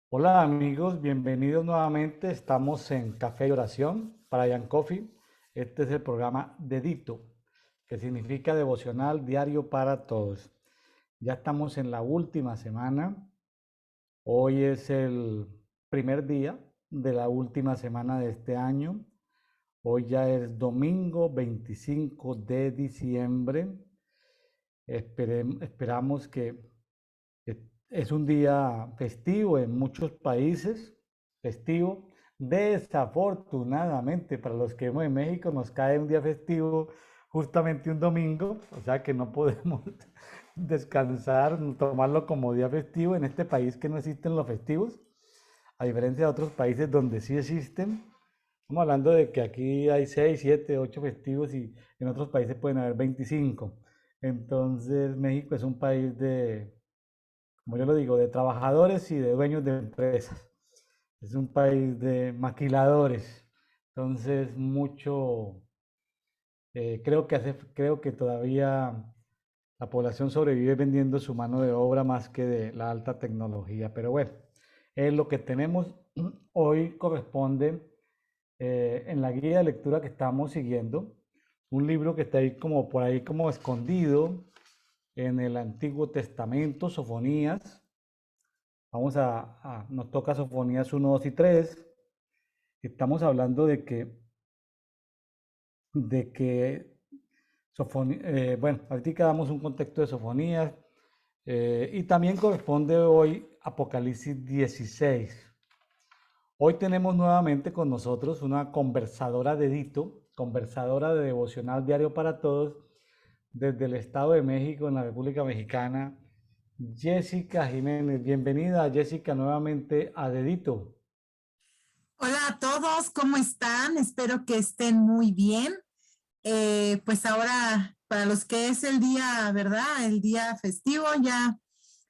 Hola amigos, bienvenidos nuevamente. Estamos en Café y Oración para Jan Coffee. Este es el programa Dedito, que significa devocional diario para todos. Ya estamos en la última semana. Hoy es el primer día de la última semana de este año. Hoy ya es domingo 25 de diciembre. Esperamos que es un día festivo en muchos países, festivo. Desafortunadamente, para los que vivimos en México, nos cae un día festivo justamente un domingo, o sea que no podemos descansar, tomarlo como día festivo en este país que no existen los festivos, a diferencia de otros países donde sí existen. Estamos hablando de que aquí hay 6, 7, 8 festivos y en otros países pueden haber 25. Entonces, México es un país de, como yo lo digo, de trabajadores y de dueños de empresas. Es un país de maquiladores. Entonces, creo que todavía la población sobrevive vendiendo su mano de obra más que de la alta tecnología. Pero bueno, es lo que tenemos. Hoy corresponde en la guía de lectura que estamos siguiendo, un libro que está ahí como por ahí como escondido en el Antiguo Testamento, Sofonías. Nos toca Sofonías 1, 2 y 3. Estamos hablando de que bueno, ahorita damos un contexto de Sofonías y también corresponde hoy Apocalipsis 16. Hoy tenemos nuevamente con nosotros una conversadora de Dito, conversadora de Devocional Diario para Todos, desde el Estado de México, en la República Mexicana, Jessica Jiménez. Bienvenida, Jessica, nuevamente a Dedito. Hola a todos, ¿cómo están? Espero que estén muy bien. Pues ahora, para los que es el día, ¿verdad? El día festivo, ya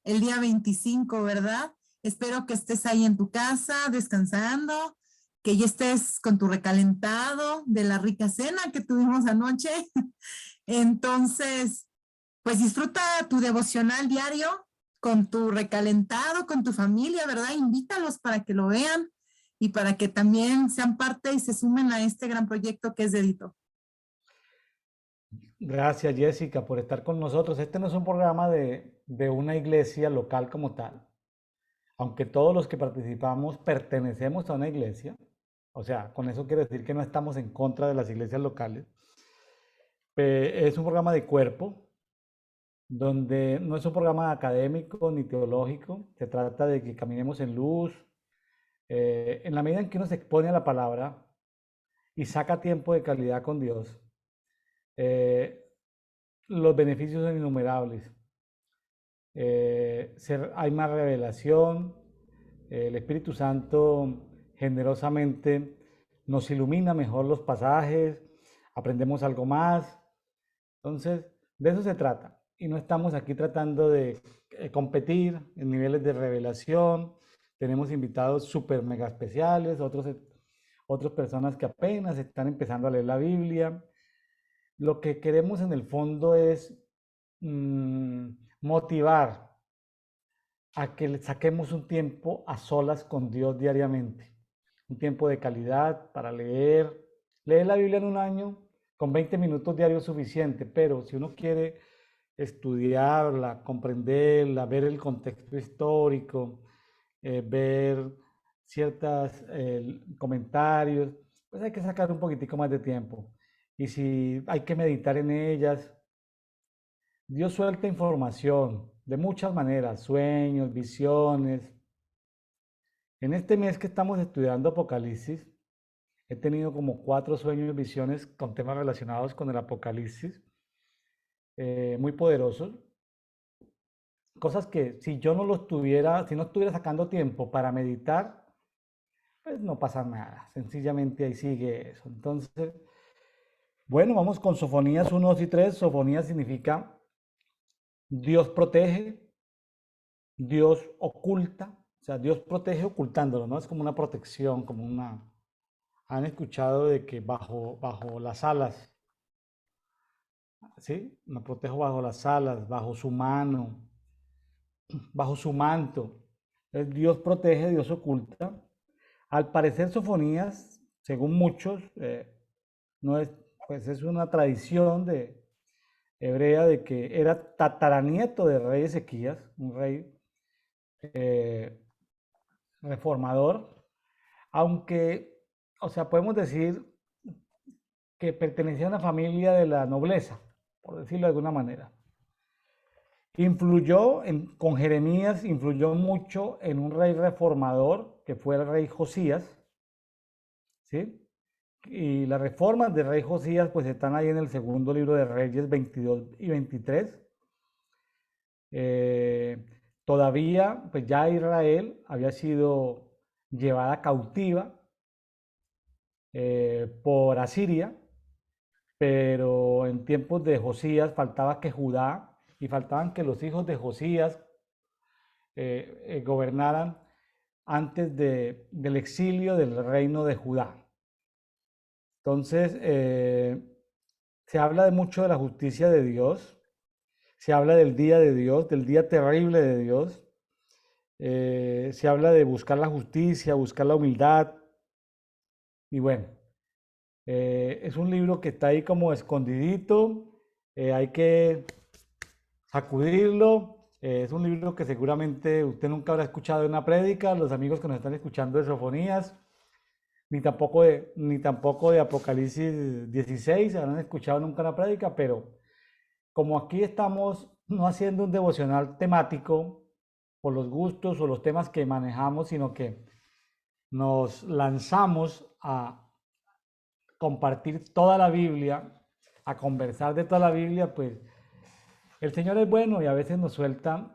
el día 25, ¿verdad? Espero que estés ahí en tu casa descansando, que ya estés con tu recalentado de la rica cena que tuvimos anoche. Entonces, pues disfruta tu devocional diario con tu recalentado, con tu familia, ¿verdad? Invítalos para que lo vean y para que también sean parte y se sumen a este gran proyecto que es Dedito. Gracias, Jessica, por estar con nosotros. Este no es un programa de una iglesia local como tal, aunque todos los que participamos pertenecemos a una iglesia. O sea, con eso quiero decir que no estamos en contra de las iglesias locales. Es un programa de cuerpo, donde no es un programa académico ni teológico. Se trata de que caminemos en luz, en la medida en que uno se expone a la palabra y saca tiempo de calidad con Dios. eh, los beneficios son innumerables. Hay más revelación, el Espíritu Santo generosamente nos ilumina mejor los pasajes, aprendemos algo más. Entonces, de eso se trata. Y no estamos aquí tratando de competir en niveles de revelación. Tenemos invitados súper mega especiales, otras personas que apenas están empezando a leer la Biblia. Lo que queremos en el fondo es mm, motivar a que le saquemos un tiempo a solas con Dios diariamente, un tiempo de calidad para leer. Leer la Biblia en un año con 20 minutos diarios es suficiente, pero si uno quiere estudiarla, comprenderla, ver el contexto histórico, ver ciertos comentarios, pues hay que sacar un poquitico más de tiempo. Y si hay que meditar en ellas, Dios suelta información de muchas maneras, sueños, visiones. En este mes que estamos estudiando Apocalipsis, he tenido como 4 sueños y visiones con temas relacionados con el Apocalipsis, muy poderosos. Cosas que si yo no los tuviera, si no estuviera sacando tiempo para meditar, pues no pasa nada. Sencillamente ahí sigue eso. Entonces, bueno, vamos con Sofonías 1, 2 y 3. Sofonías significa Dios protege, Dios oculta. O sea, Dios protege ocultándolo, ¿no? Es como una protección, como una... Han escuchado de que bajo las alas, ¿sí? Me protejo bajo las alas, bajo su mano, bajo su manto. Dios protege, Dios oculta. Al parecer Sofonías, según muchos, no es, pues es una tradición hebrea de que era tataranieto del rey Ezequías, un rey eh, reformador, aunque, o sea, podemos decir que pertenecía a una familia de la nobleza, por decirlo de alguna manera. Con Jeremías, influyó mucho en un rey reformador que fue el rey Josías, ¿sí? Y las reformas del rey Josías pues están ahí en el segundo libro de Reyes 22 y 23. Eh, Todavía pues ya Israel había sido llevada cautiva por Asiria, pero en tiempos de Josías faltaba que Judá y faltaban que los hijos de Josías gobernaran antes del exilio del reino de Judá. Entonces, se habla de mucho de la justicia de Dios, se habla del día de Dios, del día terrible de Dios, se habla de buscar la justicia, buscar la humildad, y bueno, es un libro que está ahí como escondidito, hay que sacudirlo. Es un libro que seguramente usted nunca habrá escuchado en una prédica, los amigos que nos están escuchando de Sofonías, ni tampoco de Apocalipsis 16 habrán escuchado nunca una prédica, pero como aquí estamos no haciendo un devocional temático por los gustos o los temas que manejamos, sino que nos lanzamos a compartir toda la Biblia, a conversar de toda la Biblia, pues el Señor es bueno y a veces nos suelta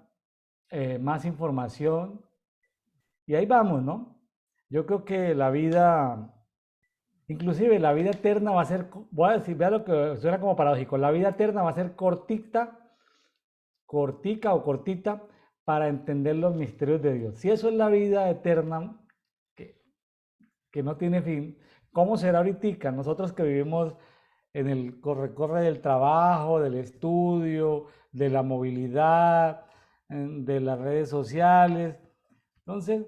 más información y ahí vamos, ¿no? Yo creo que la vida, inclusive la vida eterna va a ser, voy a decir, vea lo que suena como paradójico, la vida eterna va a ser cortica o cortita para entender los misterios de Dios. Si eso es la vida eterna, que, que no tiene fin, ¿cómo será ahorita? Nosotros que vivimos en el corre-corre del trabajo, del estudio, de la movilidad, de las redes sociales. Entonces,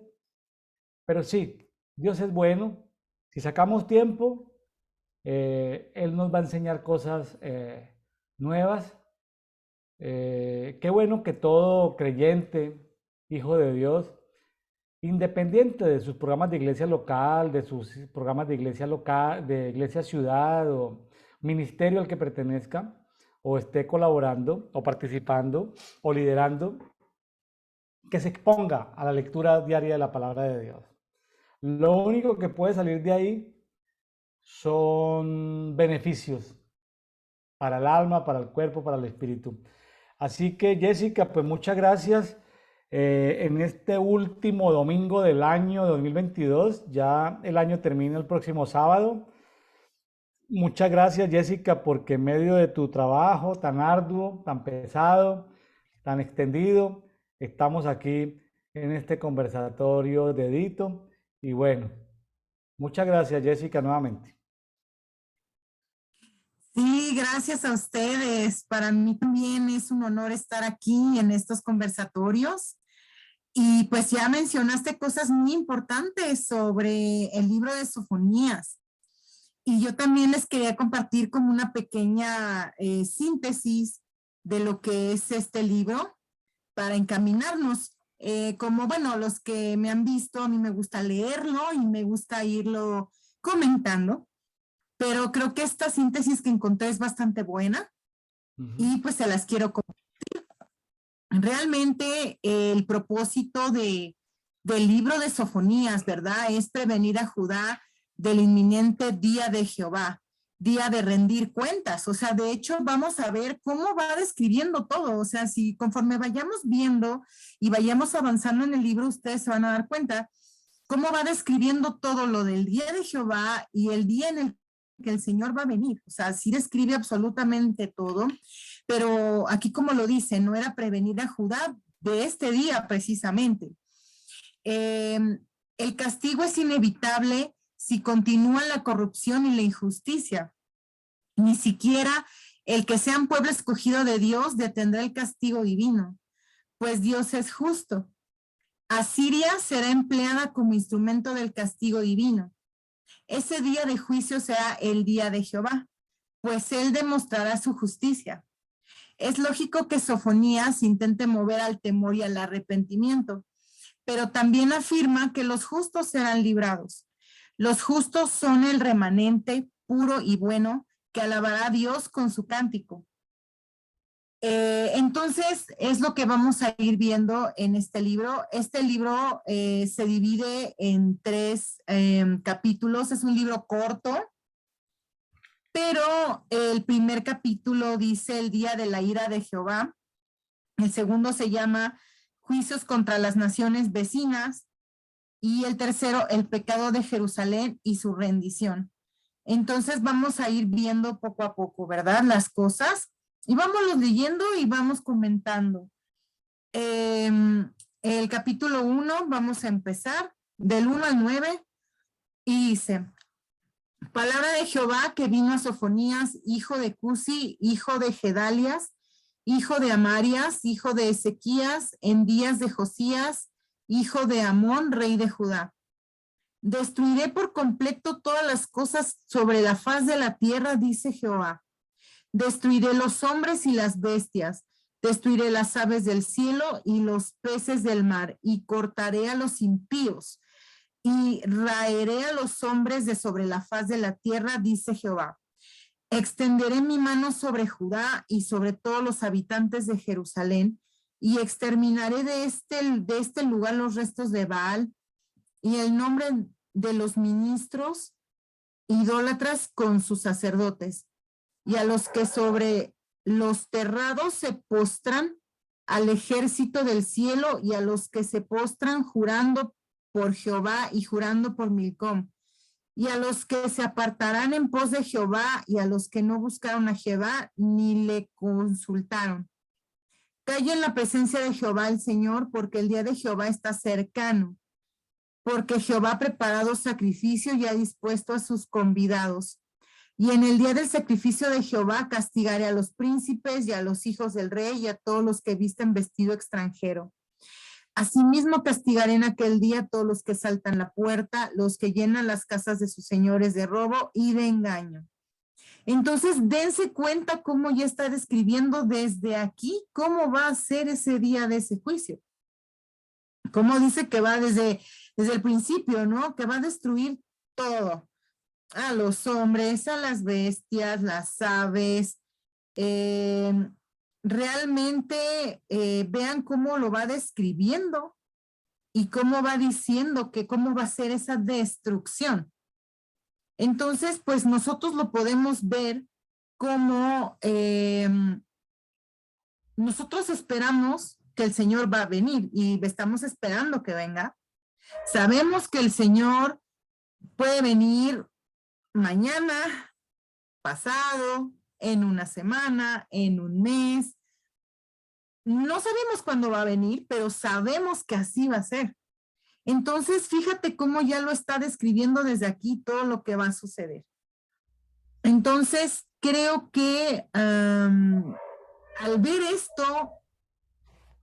pero sí, Dios es bueno. Si sacamos tiempo, Él nos va a enseñar cosas nuevas. Qué bueno que todo creyente, hijo de Dios, independiente de sus programas de iglesia local, de sus programas de iglesia local, de iglesia ciudad o ministerio al que pertenezca, o esté colaborando o participando o liderando, que se exponga a la lectura diaria de la palabra de Dios. Lo único que puede salir de ahí son beneficios para el alma, para el cuerpo, para el espíritu. Así que Jessica, pues muchas gracias. En este último domingo del año 2022, ya el año termina el próximo sábado. Muchas gracias Jessica porque en medio de tu trabajo tan arduo, tan pesado, tan extendido, estamos aquí en este conversatorio de Edito. Y bueno, muchas gracias Jessica nuevamente. Sí, gracias a ustedes. Para mí también es un honor estar aquí en estos conversatorios. Y pues ya mencionaste cosas muy importantes sobre el libro de Sofonías. Y yo también les quería compartir como una pequeña síntesis de lo que es este libro para encaminarnos. Como, bueno, los que me han visto, a mí me gusta leerlo y me gusta irlo comentando, pero creo que esta síntesis que encontré es bastante buena y pues se las quiero compartir. Realmente el propósito del libro de Sofonías, ¿verdad? Es prevenir a Judá del inminente día de Jehová, día de rendir cuentas. O sea, de hecho, vamos a ver cómo va describiendo todo. O sea, si conforme vayamos viendo y vayamos avanzando en el libro, ustedes se van a dar cuenta cómo va describiendo todo lo del día de Jehová y el día en el que el Señor va a venir. O sea, sí describe absolutamente todo, pero aquí como lo dice, no era prevenir a Judá de este día precisamente. El castigo es inevitable si continúa la corrupción y la injusticia. Ni siquiera el que sea un pueblo escogido de Dios detendrá el castigo divino, pues Dios es justo. Asiria será empleada como instrumento del castigo divino. Ese día de juicio será el día de Jehová, pues él demostrará su justicia. Es lógico que Sofonías intente mover al temor y al arrepentimiento, pero también afirma que los justos serán librados. Los justos son el remanente puro y bueno que alabará a Dios con su cántico. Entonces, es lo que vamos a ir viendo en este libro. Este libro se divide en 3 capítulos. Es un libro corto, pero el primer capítulo dice el día de la ira de Jehová. El segundo se llama juicios contra las naciones vecinas. Y el tercero, el pecado de Jerusalén y su rendición. Entonces vamos a ir viendo poco a poco, ¿verdad? Las cosas. Y vámonos leyendo y vamos comentando. El capítulo 1, vamos a empezar del 1 al 9. Y dice, palabra de Jehová que vino a Sofonías, hijo de Cusi, hijo de Gedalias, hijo de Amarias, hijo de Ezequías, en días de Josías, hijo de Amón, rey de Judá. Destruiré por completo todas las cosas sobre la faz de la tierra, dice Jehová. Destruiré los hombres y las bestias, destruiré las aves del cielo y los peces del mar, y cortaré a los impíos, y raeré a los hombres de sobre la faz de la tierra, dice Jehová. Extenderé mi mano sobre Judá y sobre todos los habitantes de Jerusalén, y exterminaré de este lugar los restos de Baal, y el nombre de los ministros idólatras con sus sacerdotes, y a los que sobre los terrados se postran, al ejército del cielo, y a los que se postran jurando por Jehová y jurando por Milcom, y a los que se apartarán en pos de Jehová, y a los que no buscaron a Jehová ni le consultaron. Callo en la presencia de Jehová el Señor, porque el día de Jehová está cercano, porque Jehová ha preparado sacrificio y ha dispuesto a sus convidados. Y en el día del sacrificio de Jehová castigaré a los príncipes y a los hijos del rey y a todos los que visten vestido extranjero. Asimismo castigaré en aquel día a todos los que saltan la puerta, los que llenan las casas de sus señores de robo y de engaño. Entonces, dense cuenta cómo ya está describiendo desde aquí cómo va a ser ese día de ese juicio. Cómo dice que va desde el principio, ¿no? Que va a destruir todo. A los hombres, a las bestias, las aves. Realmente vean cómo lo va describiendo y cómo va diciendo que cómo va a ser esa destrucción. Entonces, pues nosotros lo podemos ver como nosotros esperamos que el Señor va a venir y estamos esperando que venga. Sabemos que el Señor puede venir mañana, pasado, en una semana, en un mes. No sabemos cuándo va a venir, pero sabemos que así va a ser. Entonces, fíjate cómo ya lo está describiendo desde aquí todo lo que va a suceder. Entonces, creo que al ver esto,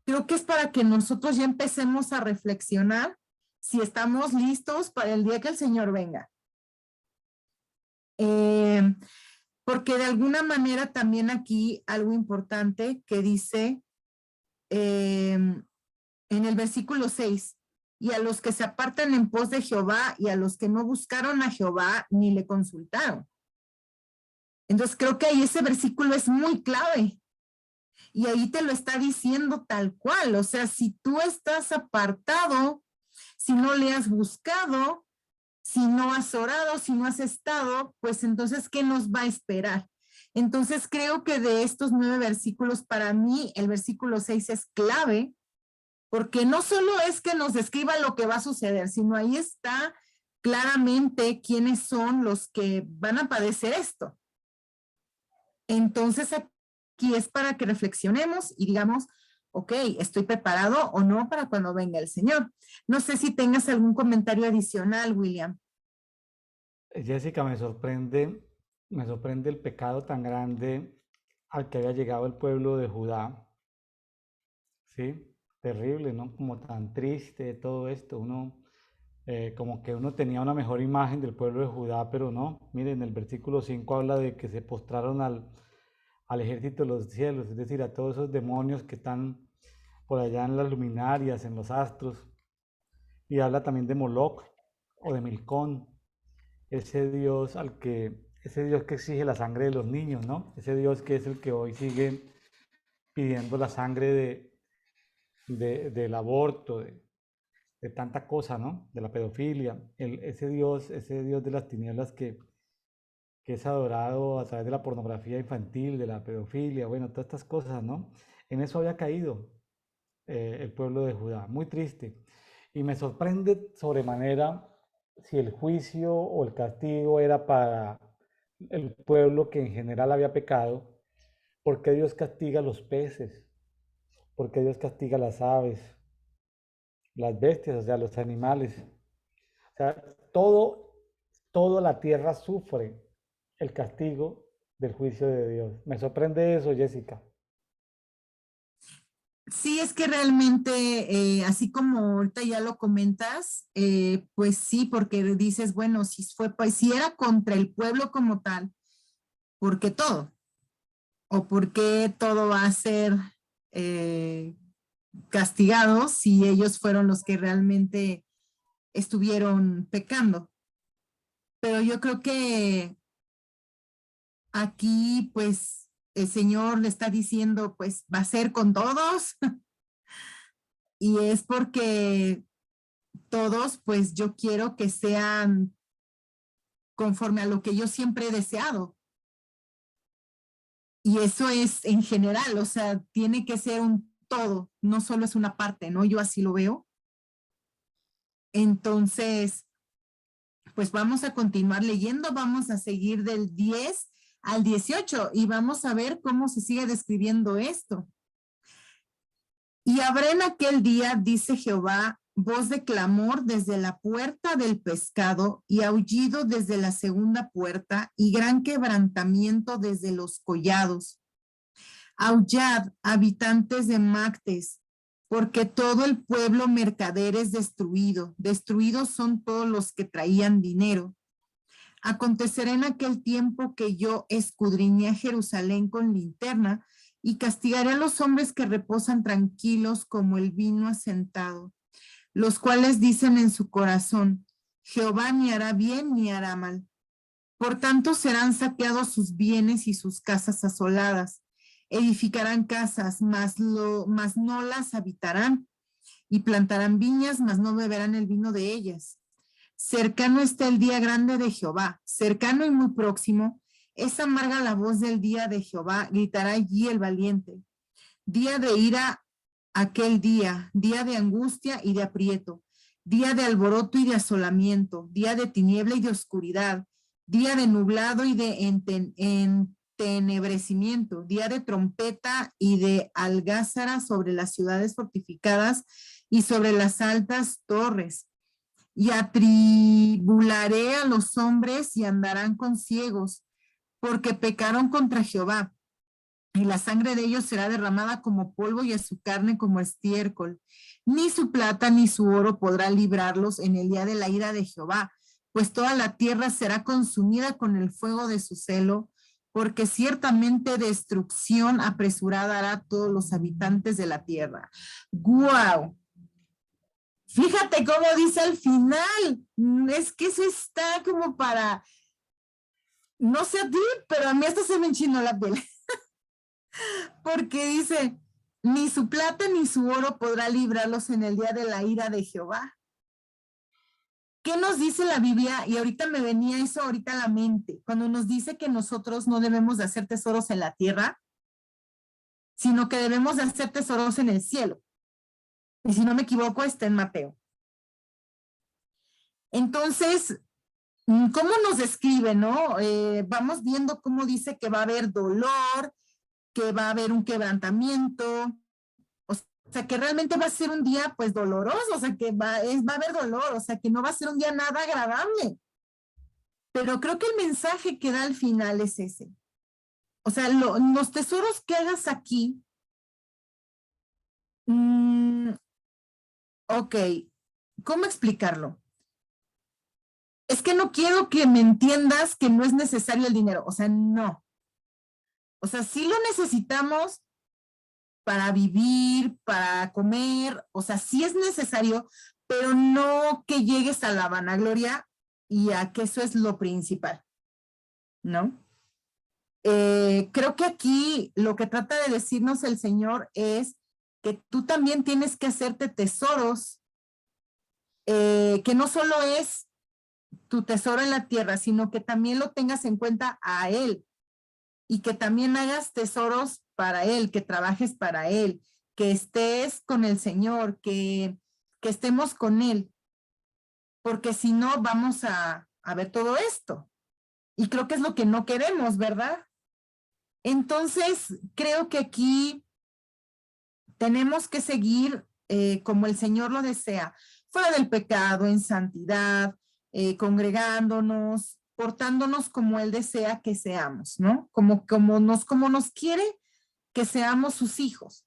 creo que es para que nosotros ya empecemos a reflexionar si estamos listos para el día que el Señor venga. Porque de alguna manera también aquí algo importante que dice en el versículo 6, y a los que se apartan en pos de Jehová y a los que no buscaron a Jehová ni le consultaron. Entonces creo que ahí ese versículo es muy clave. Y ahí te lo está diciendo tal cual. O sea, si tú estás apartado, si no le has buscado, si no has orado, si no has estado, pues entonces, ¿qué nos va a esperar? Entonces creo que de estos 9 versículos, para mí el versículo 6 es clave, porque no solo es que nos describa lo que va a suceder, sino ahí está claramente quiénes son los que van a padecer esto. Entonces aquí es para que reflexionemos y digamos, ok, ¿estoy preparado o no para cuando venga el Señor? No sé si tengas algún comentario adicional, William. Jessica, me sorprende el pecado tan grande al que había llegado el pueblo de Judá, ¿sí? terrible, ¿no? Como tan triste todo esto. Uno, como que uno tenía una mejor imagen del pueblo de Judá, pero no. Miren, el versículo 5 habla de que se postraron al ejército de los cielos, es decir, a todos esos demonios que están por allá en las luminarias, en los astros. Y habla también de Moloch o de Milcón, ese Dios que exige la sangre de los niños, ¿no? Ese Dios que es el que hoy sigue pidiendo la sangre del aborto, de tanta cosa, ¿no? De la pedofilia. Ese Dios de las tinieblas que es adorado a través de la pornografía infantil, de la pedofilia, bueno, todas estas cosas, ¿no? En eso había caído el pueblo de Judá, muy triste. Y me sorprende sobremanera si el juicio o el castigo era para el pueblo que en general había pecado, ¿por qué Dios castiga a los peces? ¿Por qué Dios castiga a las aves, las bestias, o sea, los animales? O sea, todo, toda la tierra sufre el castigo del juicio de Dios. Me sorprende eso, Jessica. Sí, es que realmente, así como ahorita ya lo comentas, pues sí, porque dices, bueno, si fue, pues si era contra el pueblo como tal, ¿por qué todo? ¿O por qué todo va a ser eh, castigado si ellos fueron los que realmente estuvieron pecando? Pero yo creo que aquí, pues, el Señor le está diciendo, pues, va a ser con todos, y es porque todos, pues yo quiero que sean conforme a lo que yo siempre he deseado. Y eso es en general, o sea, tiene que ser un todo, no solo es una parte, ¿no? Yo así lo veo. Entonces, pues vamos a continuar leyendo, vamos a seguir del 10 al 18 y vamos a ver cómo se sigue describiendo esto. Y habrá en aquel día, dice Jehová, voz de clamor desde la puerta del pescado y aullido desde la segunda puerta y gran quebrantamiento desde los collados. Aullad, habitantes de Mactes, porque todo el pueblo mercader es destruido. Destruidos son todos los que traían dinero. Acontecerá en aquel tiempo que yo escudriñé a Jerusalén con linterna y castigaré a los hombres que reposan tranquilos como el vino asentado, los cuales dicen en su corazón, Jehová ni hará bien ni hará mal. Por tanto serán saqueados sus bienes y sus casas asoladas. Edificarán casas, mas no las habitarán, y plantarán viñas, mas no beberán el vino de ellas. Cercano está el día grande de Jehová, cercano y muy próximo. Es amarga la voz del día de Jehová, gritará allí el valiente. Día de ira aquel día de angustia y de aprieto, día de alboroto y de asolamiento, día de tiniebla y de oscuridad, día de nublado y de entenebrecimiento, día de trompeta y de algázara sobre las ciudades fortificadas y sobre las altas torres. Y atribularé a los hombres y andarán con ciegos, porque pecaron contra Jehová y la sangre de ellos será derramada como polvo y a su carne como estiércol. Ni su plata ni su oro podrá librarlos en el día de la ira de Jehová, pues toda la tierra será consumida con el fuego de su celo, porque ciertamente destrucción apresurada hará a todos los habitantes de la tierra. ¡Guau! Fíjate cómo dice al final. Es que eso está como para, no sé a ti, pero a mí hasta se me enchinó la piel. Porque dice, ni su plata ni su oro podrá librarlos en el día de la ira de Jehová. ¿Qué nos dice la Biblia? Y ahorita me venía eso ahorita a la mente, cuando nos dice que nosotros no debemos de hacer tesoros en la tierra, sino que debemos de hacer tesoros en el cielo. Y si no me equivoco, está en Mateo. Entonces, ¿cómo nos describe, no? Vamos viendo cómo dice que va a haber dolor, que va a haber un quebrantamiento, o sea, que realmente va a ser un día pues doloroso, o sea, que va a haber dolor, o sea, que no va a ser un día nada agradable. Pero creo que el mensaje que da al final es ese. O sea, los tesoros que hagas aquí Mm, ok, ¿cómo explicarlo? Es que no quiero que me entiendas que no es necesario el dinero, o sea, no. O sea, sí lo necesitamos para vivir, para comer, o sea, sí es necesario, pero no que llegues a la vanagloria y a que eso es lo principal, ¿no? Creo que aquí lo que trata de decirnos el Señor es que tú también tienes que hacerte tesoros, que no solo es tu tesoro en la tierra, sino que también lo tengas en cuenta a Él y que también hagas tesoros para Él, que trabajes para Él, que estés con el Señor, que estemos con Él, porque si no vamos a ver todo esto. Y creo que es lo que no queremos, ¿verdad? Entonces, creo que aquí tenemos que seguir como el Señor lo desea, fuera del pecado, en santidad, congregándonos, portándonos como Él desea que seamos, ¿no? Como nos quiere que seamos sus hijos.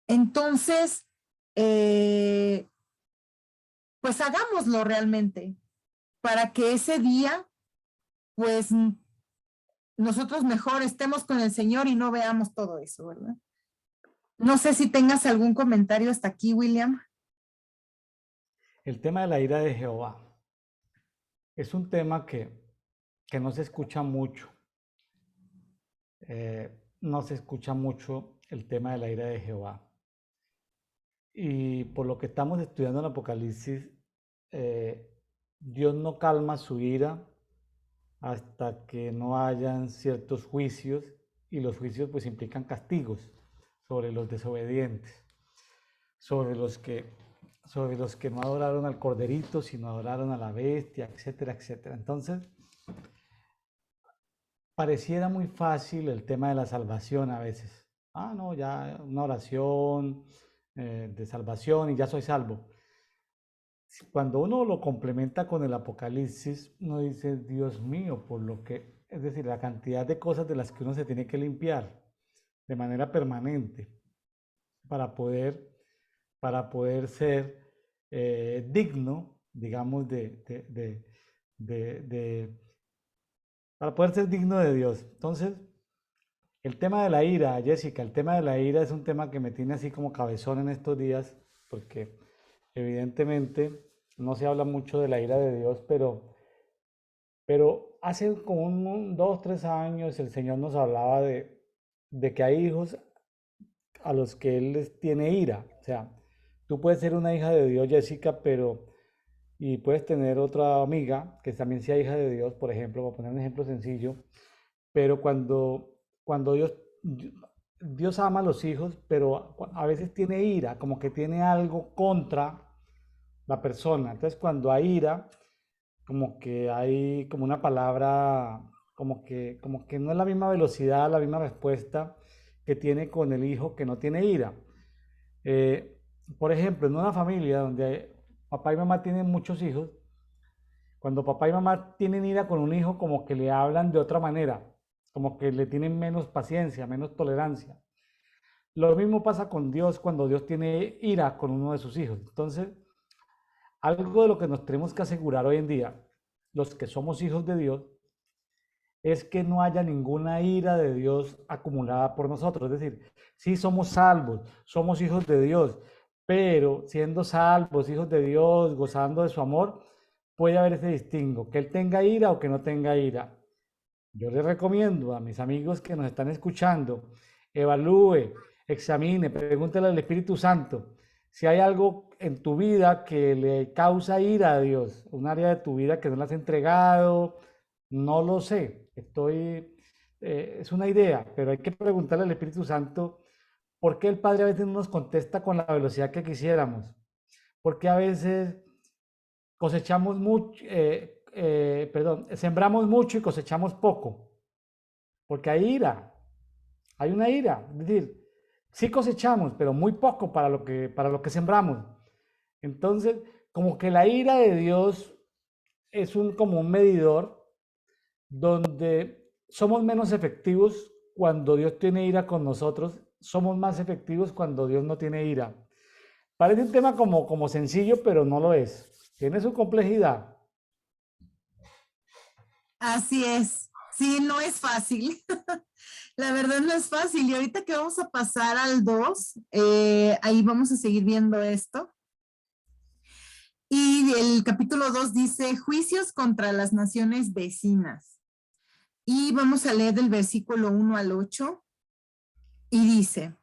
Entonces, eh, pues hagámoslo realmente para que ese día, pues nosotros mejor estemos con el Señor y no veamos todo eso, ¿verdad? No sé si tengas algún comentario hasta aquí, William. El tema de la ira de Jehová es un tema que no se escucha mucho. No se escucha mucho el tema de la ira de Jehová. Y por lo que estamos estudiando en Apocalipsis, eh, Dios no calma su ira hasta que no hayan ciertos juicios, y los juicios pues implican castigos sobre los desobedientes, sobre los que, sobre los que no adoraron al corderito, sino adoraron a la bestia, etcétera, etcétera. Entonces, pareciera muy fácil el tema de la salvación a veces. Ah, no, ya una oración de salvación y ya soy salvo. Cuando uno lo complementa con el Apocalipsis, uno dice, Dios mío, por lo que, es decir, la cantidad de cosas de las que uno se tiene que limpiar de manera permanente para poder, para poder ser digno, digamos, de, para poder ser digno de Dios. Entonces, el tema de la ira, Jessica, el tema de la ira es un tema que me tiene así como cabezón en estos días, porque evidentemente no se habla mucho de la ira de Dios, pero hace como 2, 3 años el Señor nos hablaba de que hay hijos a los que Él les tiene ira. O sea, tú puedes ser una hija de Dios, Jessica, pero y puedes tener otra amiga que también sea hija de Dios, por ejemplo, para poner un ejemplo sencillo, pero cuando Dios ama a los hijos, pero a veces tiene ira, como que tiene algo contra la persona. Entonces, cuando hay ira, como que hay como una palabra, como que no es la misma velocidad, la misma respuesta que tiene con el hijo que no tiene ira. Eh, por ejemplo, en una familia donde papá y mamá tienen muchos hijos, cuando papá y mamá tienen ira con un hijo, como que le hablan de otra manera, como que le tienen menos paciencia, menos tolerancia. Lo mismo pasa con Dios cuando Dios tiene ira con uno de sus hijos. Entonces, algo de lo que nos tenemos que asegurar hoy en día, los que somos hijos de Dios, es que no haya ninguna ira de Dios acumulada por nosotros. Es decir, sí somos salvos, somos hijos de Dios, pero siendo salvos, hijos de Dios, gozando de su amor, puede haber ese distingo, que Él tenga ira o que no tenga ira. Yo les recomiendo a mis amigos que nos están escuchando, evalúe, examine, pregúntele al Espíritu Santo si hay algo en tu vida que le causa ira a Dios, un área de tu vida que no le has entregado, no lo sé, es una idea, pero hay que preguntarle al Espíritu Santo por qué el Padre a veces no nos contesta con la velocidad que quisiéramos, por qué a veces cosechamos mucho, perdón, sembramos mucho y cosechamos poco, porque hay ira, hay una ira, es decir, sí cosechamos, pero muy poco para lo que sembramos. Entonces, como que la ira de Dios es como un medidor donde somos menos efectivos cuando Dios tiene ira con nosotros somos más efectivos cuando Dios no tiene ira. Parece un tema como sencillo, pero no lo es. Tiene su complejidad. Así es. Sí, no es fácil. La verdad no es fácil. Y ahorita que vamos a pasar al 2, ahí vamos a seguir viendo esto. Y el capítulo 2 dice, juicios contra las naciones vecinas. Y vamos a leer del versículo 1 al 8. Y dice,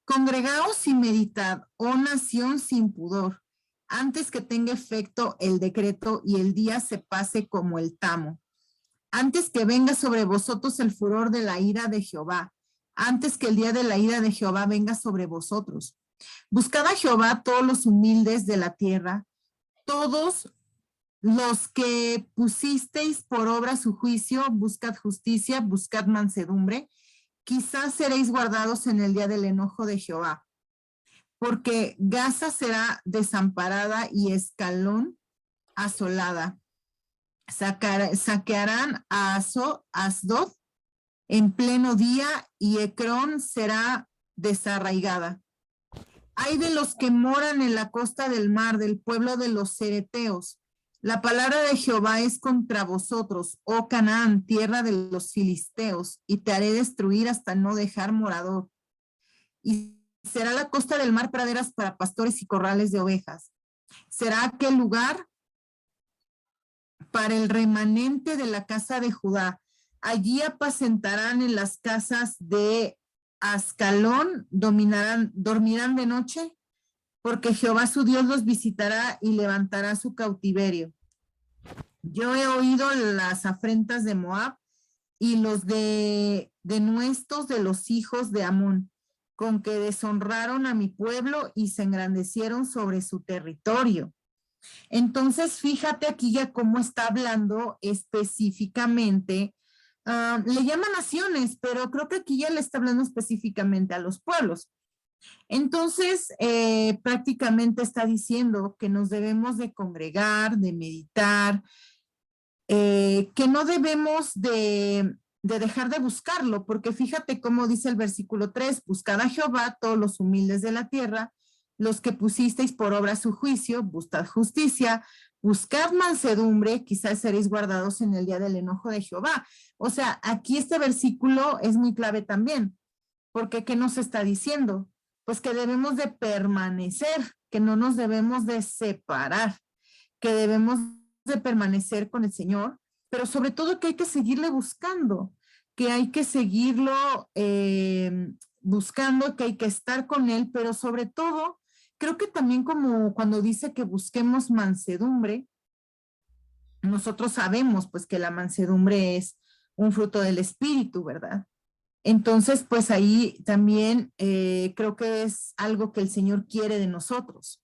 congregaos y meditad, oh nación sin pudor, antes que tenga efecto el decreto y el día se pase como el tamo. Antes que venga sobre vosotros el furor de la ira de Jehová, antes que el día de la ira de Jehová venga sobre vosotros. Buscad a Jehová todos los humildes de la tierra, todos los que pusisteis por obra su juicio, buscad justicia, buscad mansedumbre, quizás seréis guardados en el día del enojo de Jehová, porque Gaza será desamparada y Escalón asolada. Saquearán a Asdod en pleno día y Ecrón será desarraigada. Hay de los que moran en la costa del mar, del pueblo de los cereteos. La palabra de Jehová es contra vosotros, oh Canaán, tierra de los filisteos, y te haré destruir hasta no dejar morador. Y será la costa del mar praderas para pastores y corrales de ovejas. Será aquel lugar para el remanente de la casa de Judá. Allí apacentarán en las casas de Ascalón, dormirán de noche, porque Jehová su Dios los visitará y levantará su cautiverio. Yo he oído las afrentas de Moab y los denuestos de los hijos de Amón, con que deshonraron a mi pueblo y se engrandecieron sobre su territorio. Entonces, fíjate aquí ya cómo está hablando específicamente, le llama naciones, pero creo que aquí ya le está hablando específicamente a los pueblos. Entonces, prácticamente está diciendo que nos debemos de congregar, de meditar, que no debemos de dejar de buscarlo, porque fíjate cómo dice el versículo 3, buscad a Jehová todos los humildes de la tierra, los que pusisteis por obra su juicio, buscad justicia, buscad mansedumbre, quizás seréis guardados en el día del enojo de Jehová. O sea, aquí este versículo es muy clave también, porque ¿qué nos está diciendo? Pues que debemos de permanecer, que no nos debemos de separar, que debemos de permanecer con el Señor, pero sobre todo que hay que seguirle buscando, que hay que seguirlo buscando, que hay que estar con Él, pero sobre todo, creo que también como cuando dice que busquemos mansedumbre, nosotros sabemos pues que la mansedumbre es un fruto del Espíritu, ¿verdad? Entonces, pues ahí también creo que es algo que el Señor quiere de nosotros,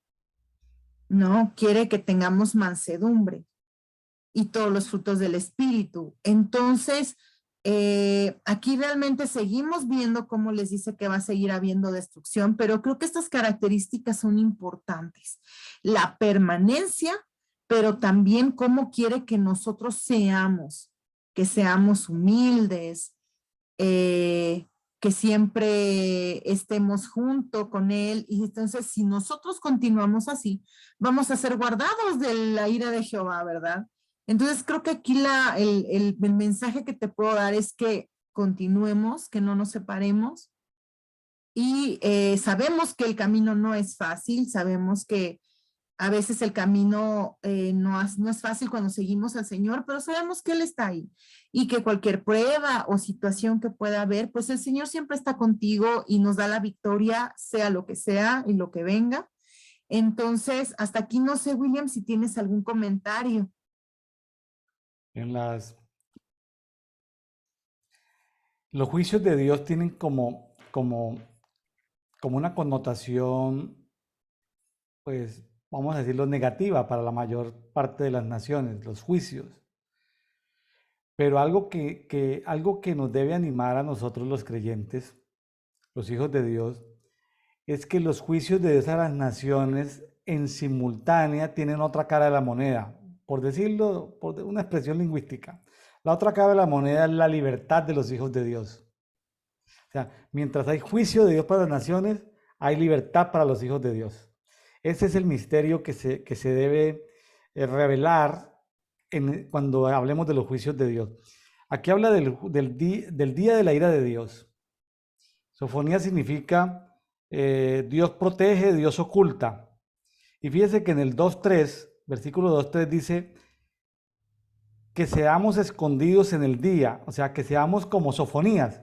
¿no? Quiere que tengamos mansedumbre y todos los frutos del Espíritu. Entonces, aquí realmente seguimos viendo cómo les dice que va a seguir habiendo destrucción, pero creo que estas características son importantes. La permanencia, pero también cómo quiere que nosotros seamos, que seamos humildes, que siempre estemos junto con Él. Y entonces, si nosotros continuamos así, vamos a ser guardados de la ira de Jehová, ¿verdad? Entonces, creo que aquí el mensaje que te puedo dar es que continuemos, que no nos separemos. Y sabemos que el camino no es fácil, sabemos que a veces el camino no es fácil cuando seguimos al Señor, pero sabemos que Él está ahí y que cualquier prueba o situación que pueda haber, pues el Señor siempre está contigo y nos da la victoria, sea lo que sea y lo que venga. Entonces, hasta aquí no sé, William, si tienes algún comentario. Los juicios de Dios tienen como una connotación, pues, vamos a decirlo, negativa para la mayor parte de las naciones, los juicios. Pero algo que nos debe animar a nosotros los creyentes, los hijos de Dios, es que los juicios de Dios a las naciones en simultánea tienen otra cara de la moneda, por decirlo, por una expresión lingüística. La otra cara de la moneda es la libertad de los hijos de Dios. sea, mientras hay juicio de Dios para las naciones, hay libertad para los hijos de Dios. Ese es el misterio que se debe revelar cuando hablemos de los juicios de Dios. Aquí habla del día de la ira de Dios. Sofonía significa Dios protege, Dios oculta. Y fíjese que en el 2.3, versículo 2.3 dice que seamos escondidos en el día, o sea, que seamos como Sofonías.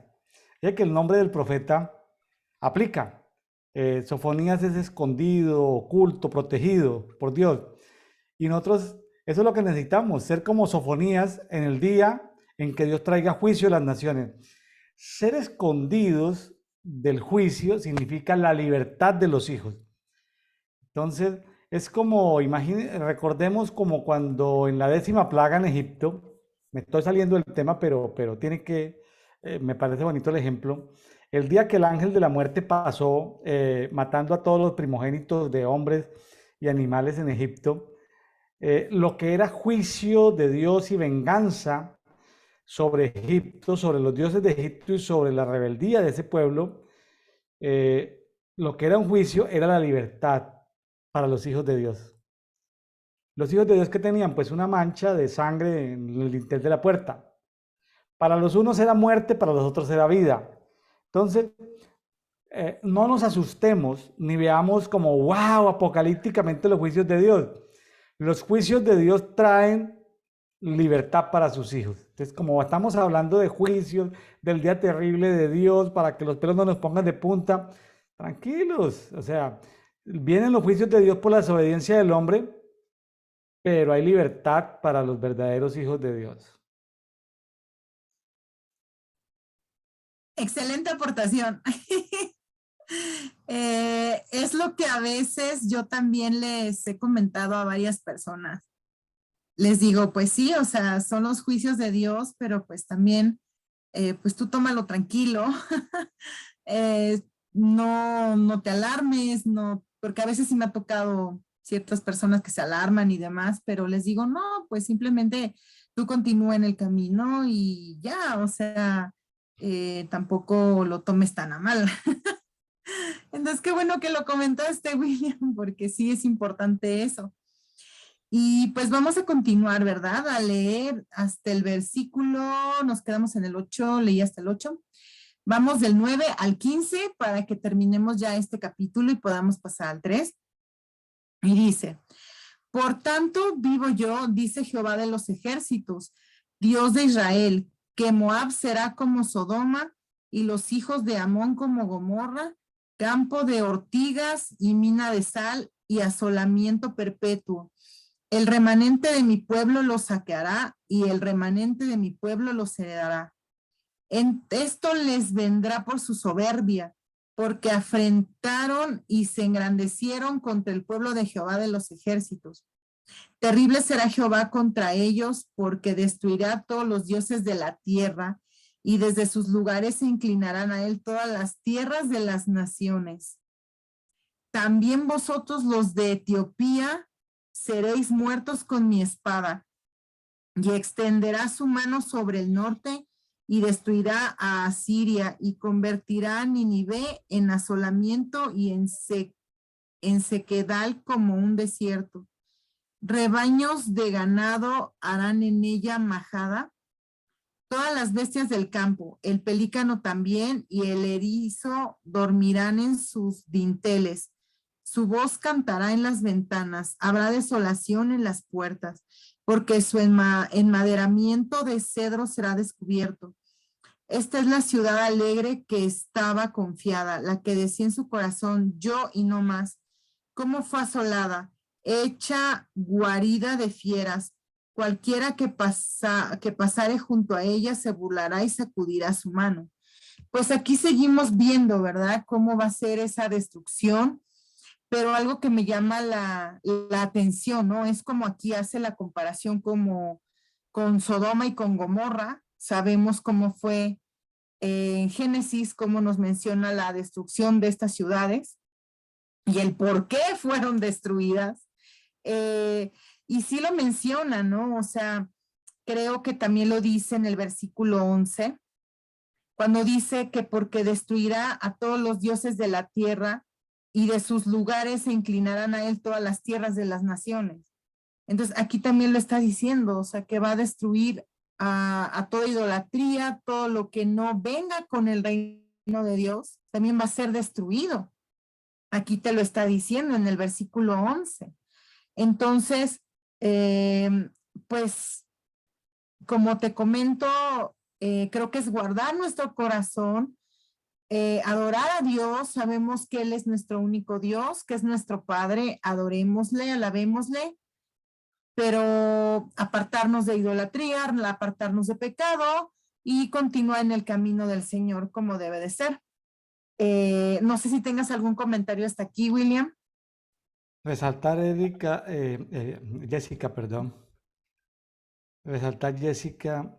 Ya que el nombre del profeta aplica. Sofonías es escondido, oculto, protegido por Dios. Y nosotros, eso es lo que necesitamos, ser como Sofonías en el día en que Dios traiga juicio a las naciones. Ser escondidos del juicio significa la libertad de los hijos. Entonces, es como, recordemos como cuando en la 10ª plaga en Egipto, me estoy saliendo del tema, pero tiene que, me parece bonito el ejemplo. El día que el ángel de la muerte pasó matando a todos los primogénitos de hombres y animales en Egipto, lo que era juicio de Dios y venganza sobre Egipto, sobre los dioses de Egipto y sobre la rebeldía de ese pueblo, lo que era un juicio era la libertad para los hijos de Dios. Los hijos de Dios que tenían pues una mancha de sangre en el dintel de la puerta. Para los unos era muerte, para los otros era vida. Entonces, no nos asustemos ni veamos como wow, apocalípticamente los juicios de Dios. Los juicios de Dios traen libertad para sus hijos. Entonces, como estamos hablando de juicios, del día terrible de Dios, para que los pelos no nos pongan de punta, tranquilos. O sea, vienen los juicios de Dios por la desobediencia del hombre, pero hay libertad para los verdaderos hijos de Dios. Excelente aportación. Es lo que a veces yo también les he comentado a varias personas. Les digo, pues sí, o sea, son los juicios de Dios, pero pues también, pues tú tómalo tranquilo. No te alarmes, no, porque a veces sí me ha tocado ciertas personas que se alarman y demás, pero les digo, no, pues simplemente tú continúa en el camino y ya, o sea, tampoco lo tomes tan a mal. Entonces, qué bueno que lo comentaste, William, porque sí es importante eso. Y pues vamos a continuar, ¿verdad? A leer hasta el versículo, nos quedamos en el 8, leí hasta el 8. Vamos del 9 al 15 para que terminemos ya este capítulo y podamos pasar al 3. Y dice, por tanto vivo yo, dice Jehová de los ejércitos, Dios de Israel, que Moab será como Sodoma y los hijos de Amón como Gomorra, campo de ortigas y mina de sal y asolamiento perpetuo. El remanente de mi pueblo los saqueará y el remanente de mi pueblo los heredará. En esto les vendrá por su soberbia, porque afrentaron y se engrandecieron contra el pueblo de Jehová de los ejércitos. Terrible será Jehová contra ellos, porque destruirá a todos los dioses de la tierra, y desde sus lugares se inclinarán a él todas las tierras de las naciones. También vosotros los de Etiopía seréis muertos con mi espada, y extenderá su mano sobre el norte y destruirá a Asiria y convertirá a Nínive en asolamiento y en sequedal como un desierto. Rebaños de ganado harán en ella majada, todas las bestias del campo, el pelícano también y el erizo dormirán en sus dinteles. Su voz cantará en las ventanas, habrá desolación en las puertas, porque su enmaderamiento de cedro será descubierto. Esta es la ciudad alegre que estaba confiada, la que decía en su corazón, yo y no más. ¿Cómo fue asolada? Hecha guarida de fieras. Cualquiera que pasare junto a ella se burlará y sacudirá su mano. Pues aquí seguimos viendo, ¿verdad? Cómo va a ser esa destrucción, pero algo que me llama la atención, ¿no? Es como aquí hace la comparación como con Sodoma y con Gomorra. Sabemos cómo fue en Génesis, cómo nos menciona la destrucción de estas ciudades y el por qué fueron destruidas. Y sí lo menciona, ¿no? O sea, creo que también lo dice en el versículo 11, cuando dice que porque destruirá a todos los dioses de la tierra y de sus lugares se inclinarán a él todas las tierras de las naciones. Entonces aquí también lo está diciendo, o sea, que va a destruir a toda idolatría, todo lo que no venga con el reino de Dios, también va a ser destruido. Aquí te lo está diciendo en el versículo 11. Entonces, pues, como te comento, creo que es guardar nuestro corazón, adorar a Dios, sabemos que Él es nuestro único Dios, que es nuestro Padre, adorémosle, alabémosle, pero apartarnos de idolatría, apartarnos de pecado y continuar en el camino del Señor como debe de ser. No sé si tengas algún comentario hasta aquí, William. Resaltar, Jessica, perdón. Resaltar, Jessica,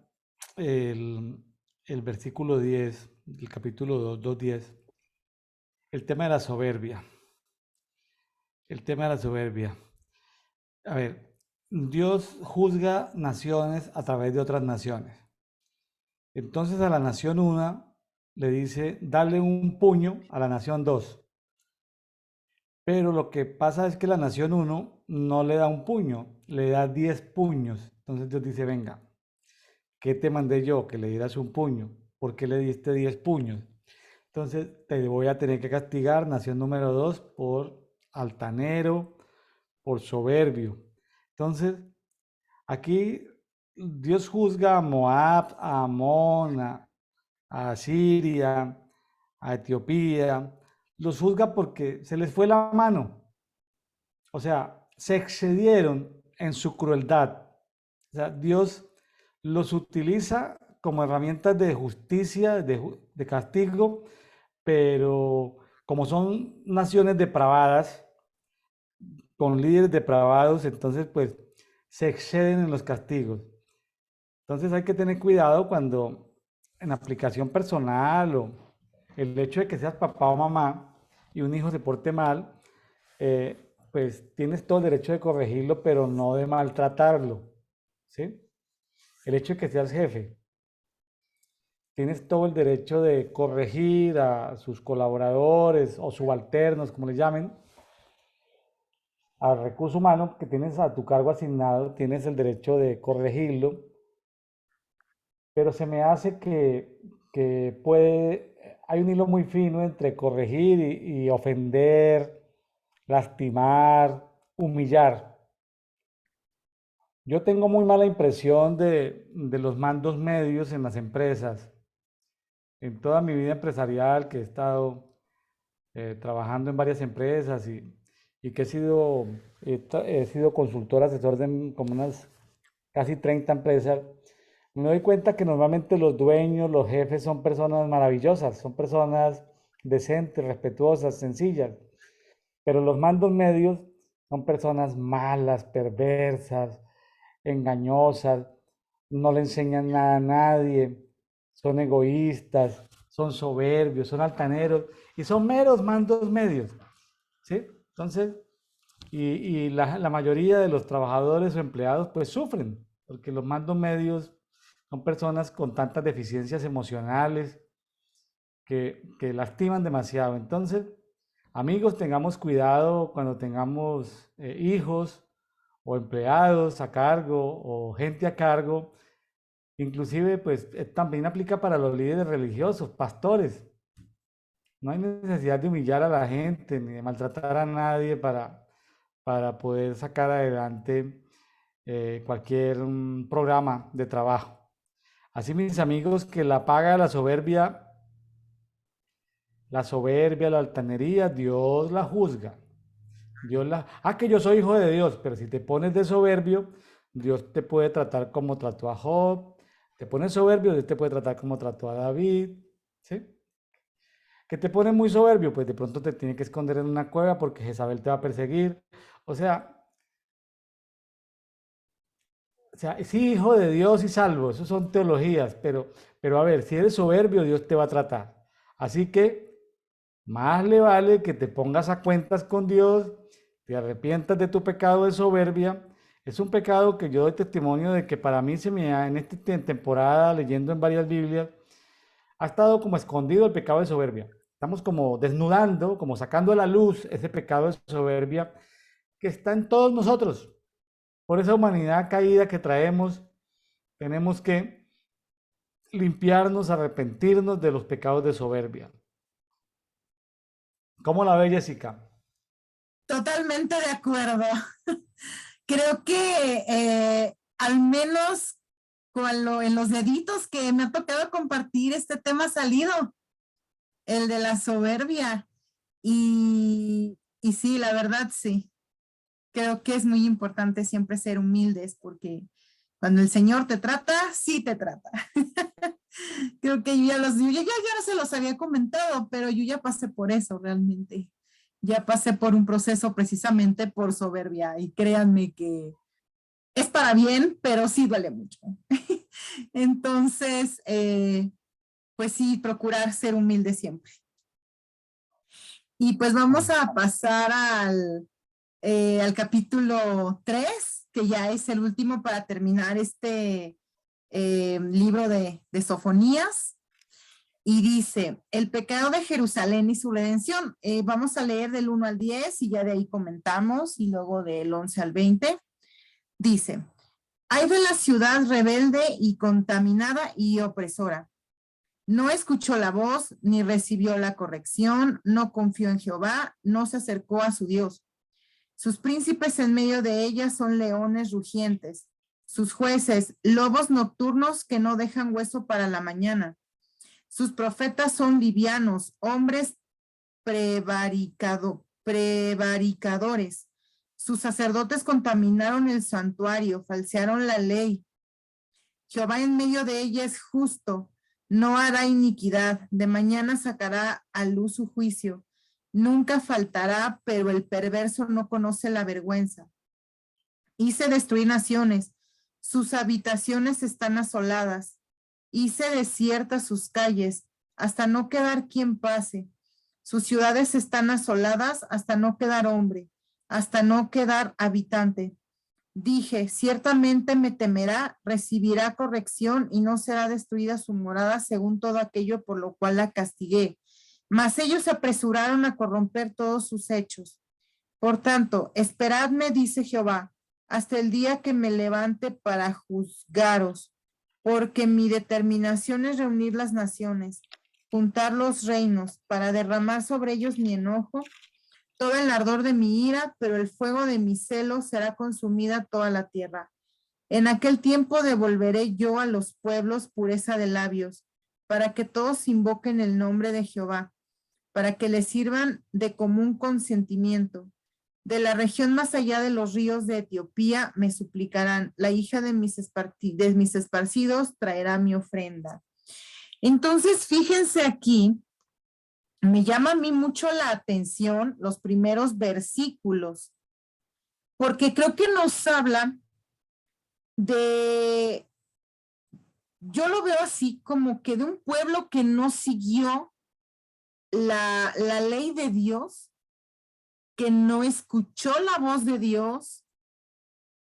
el, el versículo 10 del capítulo 2:10, el tema de la soberbia. El tema de la soberbia. A ver, Dios juzga naciones a través de otras naciones. Entonces a la nación 1 le dice, dale un puño a la nación 2. Pero lo que pasa es que la nación 1 no le da un puño, le da 10 puños. Entonces Dios dice, venga, ¿qué te mandé yo? Que le dieras un puño. ¿Por qué le diste 10 puños? Entonces te voy a tener que castigar, nación número 2, por altanero, por soberbio. Entonces, aquí Dios juzga a Moab, a Amón, a Siria, a Etiopía. Los juzga porque se les fue la mano. O sea, se excedieron en su crueldad. O sea, Dios los utiliza como herramientas de justicia, de castigo, pero como son naciones depravadas, con líderes depravados, entonces pues se exceden en los castigos. Entonces hay que tener cuidado cuando en aplicación personal o el hecho de que seas papá o mamá y un hijo se porte mal, pues tienes todo el derecho de corregirlo, pero no de maltratarlo, ¿sí? El hecho de que seas jefe, tienes todo el derecho de corregir a sus colaboradores o subalternos, como les llamen, al recurso humano que tienes a tu cargo asignado, tienes el derecho de corregirlo, pero se me hace que hay un hilo muy fino entre corregir y ofender, lastimar, humillar. Yo tengo muy mala impresión de los mandos medios en las empresas. En toda mi vida empresarial que he estado trabajando en varias empresas y que he sido consultor, asesor de como unas casi 30 empresas, me doy cuenta que normalmente los dueños, los jefes son personas maravillosas, son personas decentes, respetuosas, sencillas, pero los mandos medios son personas malas, perversas, engañosas, no le enseñan nada a nadie, son egoístas, son soberbios, son altaneros y son meros mandos medios, ¿sí? Entonces, y la mayoría de los trabajadores o empleados pues sufren, porque los mandos medios son personas con tantas deficiencias emocionales que lastiman demasiado. Entonces, amigos, tengamos cuidado cuando tengamos hijos o empleados a cargo o gente a cargo. Inclusive, pues también aplica para los líderes religiosos, pastores. No hay necesidad de humillar a la gente ni de maltratar a nadie para poder sacar adelante cualquier programa de trabajo. Así, mis amigos, que la paga de la soberbia, la altanería, Dios la juzga. Que yo soy hijo de Dios, pero si te pones de soberbio, Dios te puede tratar como trató a Job. Te pones soberbio, Dios te puede tratar como trató a David, ¿sí? Que te pones muy soberbio, pues de pronto te tiene que esconder en una cueva porque Jezabel te va a perseguir. O sea, sí, hijo de Dios y salvo, eso son teologías, pero a ver, si eres soberbio, Dios te va a tratar. Así que más le vale que te pongas a cuentas con Dios, te arrepientas de tu pecado de soberbia. Es un pecado que yo doy testimonio de que para mí en esta temporada, leyendo en varias Biblias, ha estado como escondido el pecado de soberbia. Estamos como desnudando, como sacando a la luz ese pecado de soberbia que está en todos nosotros. Por esa humanidad caída que traemos, tenemos que limpiarnos, arrepentirnos de los pecados de soberbia. ¿Cómo la ve, Jessica? Totalmente de acuerdo. Creo que al menos en los deditos que me ha tocado compartir, este tema ha salido, el de la soberbia. Y sí, la verdad sí. Creo que es muy importante siempre ser humildes porque cuando el Señor te trata, sí te trata. Creo que yo ya no se los había comentado, pero yo ya pasé por eso realmente. Ya pasé por un proceso precisamente por soberbia y créanme que es para bien, pero sí duele mucho. Entonces, pues sí, procurar ser humilde siempre. Y pues vamos a pasar al capítulo 3, que ya es el último para terminar este libro de Sofonías. Y dice, el pecado de Jerusalén y su redención. Vamos a leer del 1 al 10 y ya de ahí comentamos, y luego del 11 al 20. Dice, ay de la ciudad rebelde y contaminada y opresora. No escuchó la voz, ni recibió la corrección, no confió en Jehová, no se acercó a su Dios. Sus príncipes en medio de ella son leones rugientes, sus jueces, lobos nocturnos que no dejan hueso para la mañana. Sus profetas son livianos, hombres prevaricadores. Sus sacerdotes contaminaron el santuario, falsearon la ley. Jehová en medio de ella es justo, no hará iniquidad, de mañana sacará a luz su juicio. Nunca faltará, pero el perverso no conoce la vergüenza. Hice destruir naciones, sus habitaciones están asoladas. Hice desiertas sus calles, hasta no quedar quien pase. Sus ciudades están asoladas hasta no quedar hombre, hasta no quedar habitante. Dije, ciertamente me temerá, recibirá corrección y no será destruida su morada según todo aquello por lo cual la castigué. Mas ellos se apresuraron a corromper todos sus hechos. Por tanto, esperadme, dice Jehová, hasta el día que me levante para juzgaros, porque mi determinación es reunir las naciones, juntar los reinos, para derramar sobre ellos mi enojo, todo el ardor de mi ira, pero el fuego de mi celo será consumida toda la tierra. En aquel tiempo devolveré yo a los pueblos pureza de labios, para que todos invoquen el nombre de Jehová, para que les sirvan de común consentimiento. De la región más allá de los ríos de Etiopía me suplicarán, la hija de mis esparcidos traerá mi ofrenda. Entonces, fíjense aquí, me llama a mí mucho la atención los primeros versículos, porque creo que nos habla yo lo veo así como que de un pueblo que no siguió la ley de Dios, que no escuchó la voz de Dios,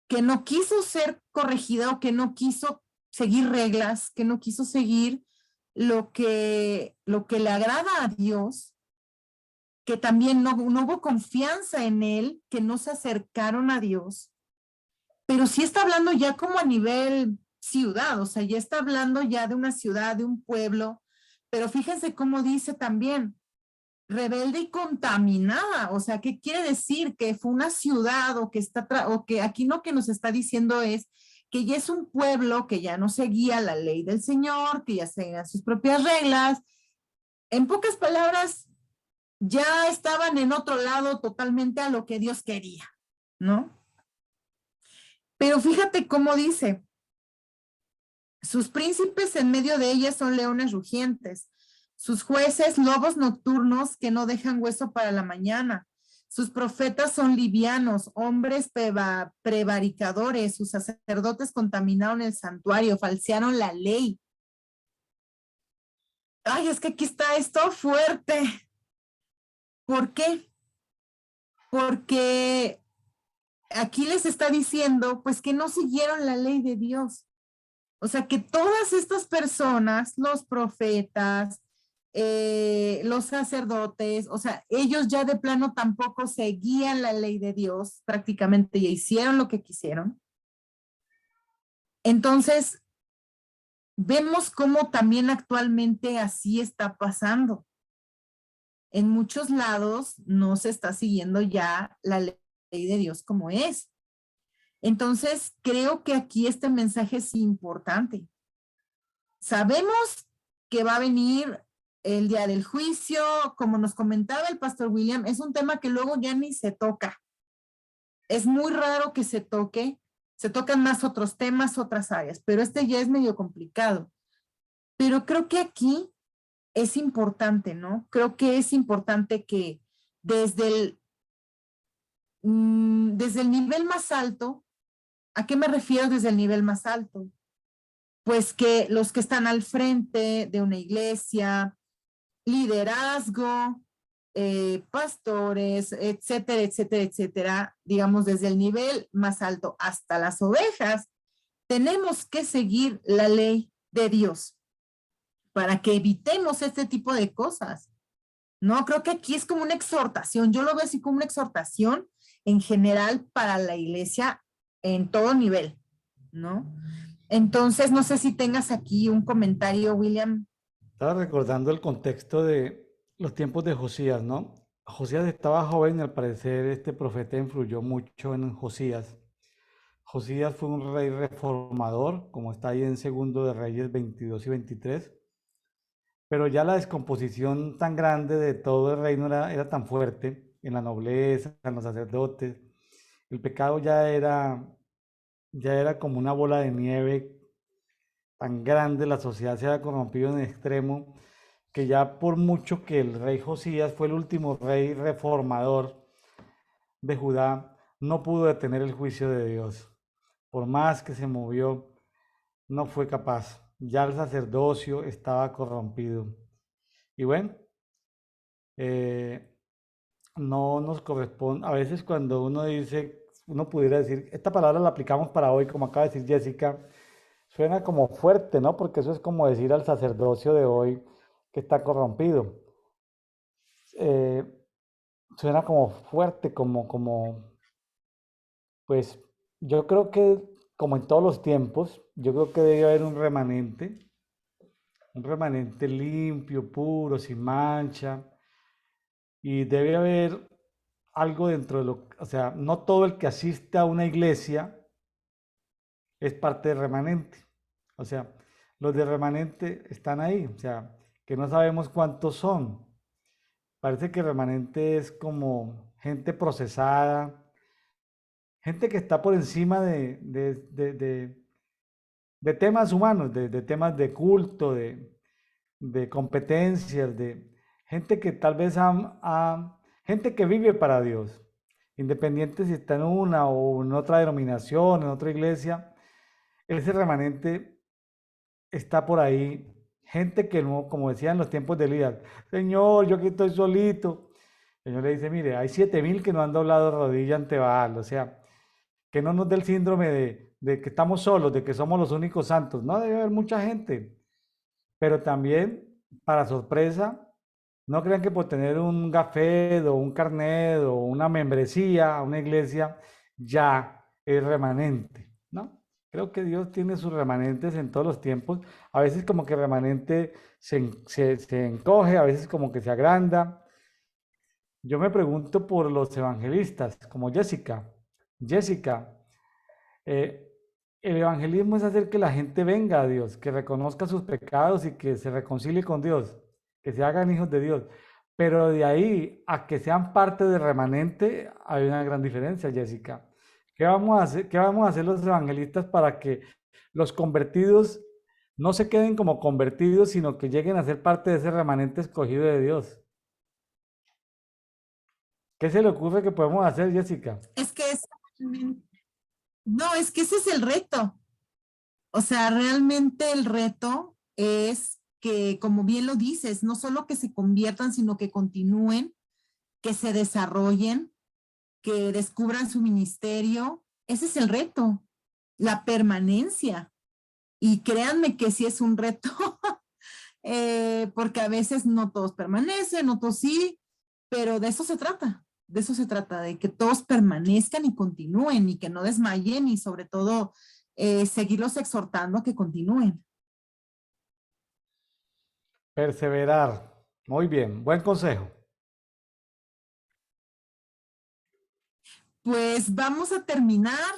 que no quiso ser corregida o que no quiso seguir reglas, que no quiso seguir lo que le agrada a Dios, que también no hubo confianza en él, que no se acercaron a Dios, pero sí está hablando ya como a nivel ciudad, o sea, ya está hablando ya de una ciudad, de un pueblo, pero fíjense cómo dice también, rebelde y contaminada, o sea, ¿qué quiere decir? Que fue una ciudad o que aquí lo que nos está diciendo es que ya es un pueblo que ya no seguía la ley del Señor, que ya seguía sus propias reglas. En pocas palabras, ya estaban en otro lado totalmente a lo que Dios quería, ¿no? Pero fíjate cómo dice, sus príncipes en medio de ellas son leones rugientes, sus jueces lobos nocturnos que no dejan hueso para la mañana. Sus profetas son livianos, hombres prevaricadores, sus sacerdotes contaminaron el santuario, falsearon la ley. Ay, es que aquí está esto fuerte. ¿Por qué? Porque aquí les está diciendo, pues que no siguieron la ley de Dios. O sea, que todas estas personas, los profetas, los sacerdotes, o sea, ellos ya de plano tampoco seguían la ley de Dios, prácticamente ya hicieron lo que quisieron. Entonces, vemos cómo también actualmente así está pasando. En muchos lados no se está siguiendo ya la ley de Dios como es. Entonces, creo que aquí este mensaje es importante. Sabemos que va a venir el día del juicio, como nos comentaba el pastor William, es un tema que luego ya ni se toca. Es muy raro que se toque, se tocan más otros temas, otras áreas, pero este ya es medio complicado. Pero creo que aquí es importante, ¿no? Creo que es importante que desde el nivel más alto, ¿a qué me refiero desde el nivel más alto? Pues que los que están al frente de una iglesia, liderazgo, pastores, etcétera, etcétera, etcétera, digamos desde el nivel más alto hasta las ovejas, tenemos que seguir la ley de Dios para que evitemos este tipo de cosas. No, creo que aquí es como una exhortación, yo lo veo así como una exhortación en general para la iglesia en todo nivel, ¿no? Entonces, no sé si tengas aquí un comentario, William. Estaba recordando el contexto de los tiempos de Josías, ¿no? Josías estaba joven y al parecer este profeta influyó mucho en Josías. Josías fue un rey reformador, como está ahí en Segundo de Reyes 22 y 23, pero ya la descomposición tan grande de todo el reino era tan fuerte en la nobleza, en los sacerdotes. El pecado ya era como una bola de nieve tan grande, la sociedad se ha corrompido en extremo, que ya por mucho que el rey Josías fue el último rey reformador de Judá, no pudo detener el juicio de Dios. Por más que se movió, no fue capaz. Ya el sacerdocio estaba corrompido. Y bueno, eh, no nos corresponde, a veces cuando uno dice, uno pudiera decir, esta palabra la aplicamos para hoy, como acaba de decir Jessica, suena como fuerte, ¿no? Porque eso es como decir al sacerdocio de hoy que está corrompido. Eh, Suena como fuerte, pues yo creo que, como en todos los tiempos, yo creo que debe haber un remanente limpio, puro, sin mancha, y debe haber algo dentro de o sea, no todo el que asiste a una iglesia es parte del remanente. O sea, los de remanente están ahí, o sea, que no sabemos cuántos son. Parece que remanente es como gente procesada, gente que está por encima de temas humanos, de temas de culto, de competencias, de gente que tal vez gente que vive para Dios, independiente si está en una o en otra denominación, en otra iglesia, ese remanente está por ahí. Gente que no, como decía en los tiempos de Elías, Señor, yo aquí estoy solito. El Señor le dice, mire, hay 7.000 que no han doblado rodilla ante Baal, o sea, que no nos dé el síndrome de que estamos solos, de que somos los únicos santos. No, debe haber mucha gente, pero también, para sorpresa, no crean que por tener un gafet o un carnet o una membresía a una iglesia ya es remanente, ¿no? Creo que Dios tiene sus remanentes en todos los tiempos. A veces como que remanente se encoge, a veces como que se agranda. Yo me pregunto por los evangelistas, como Jessica. Jessica, eh, el evangelismo es hacer que la gente venga a Dios, que reconozca sus pecados y que se reconcilie con Dios, que se hagan hijos de Dios. Pero de ahí a que sean parte del remanente hay una gran diferencia, Jessica. ¿Qué vamos a hacer los evangelistas para que los convertidos no se queden como convertidos, sino que lleguen a ser parte de ese remanente escogido de Dios? ¿Qué se le ocurre que podemos hacer, Jessica? Es que no, es que ese es el reto. O sea, realmente el reto es que, como bien lo dices, no solo que se conviertan, sino que continúen, que se desarrollen, que descubran su ministerio. Ese es el reto, la permanencia. Y créanme que sí es un reto, porque a veces no todos permanecen, otros sí, pero de eso se trata, de que todos permanezcan y continúen y que no desmayen y sobre todo seguirlos exhortando a que continúen. Perseverar. Muy bien, buen consejo. Pues vamos a terminar.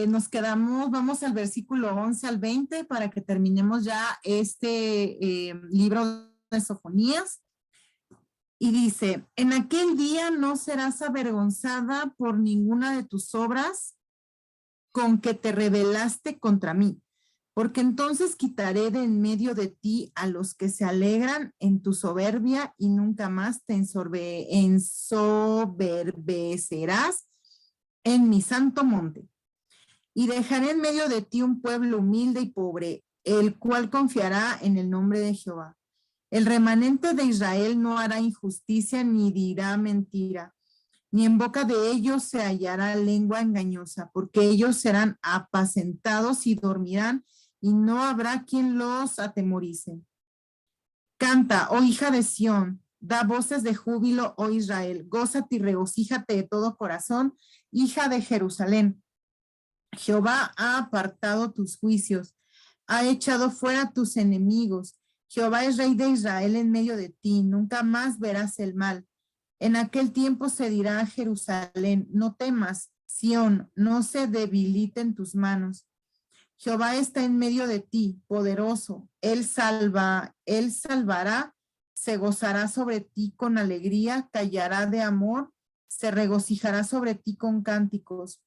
Nos quedamos, vamos al versículo 11 al 20 para que terminemos ya este libro de Sofonías. Y dice, en aquel día no serás avergonzada por ninguna de tus obras con que te rebelaste contra mí, porque entonces quitaré de en medio de ti a los que se alegran en tu soberbia y nunca más te ensoberbecerás en mi santo monte. Y dejaré en medio de ti un pueblo humilde y pobre, el cual confiará en el nombre de Jehová. El remanente de Israel no hará injusticia ni dirá mentira, ni en boca de ellos se hallará lengua engañosa, porque ellos serán apacentados y dormirán, y no habrá quien los atemorice. Canta, oh hija de Sión, da voces de júbilo, oh Israel, gózate y regocíjate de todo corazón, hija de Jerusalén. Jehová ha apartado tus juicios, ha echado fuera tus enemigos. Jehová es rey de Israel en medio de ti, nunca más verás el mal. En aquel tiempo se dirá a Jerusalén, no temas, Sión, no se debiliten tus manos. Jehová está en medio de ti, poderoso. Él salvará, se gozará sobre ti con alegría, callará de amor, se regocijará sobre ti con cánticos.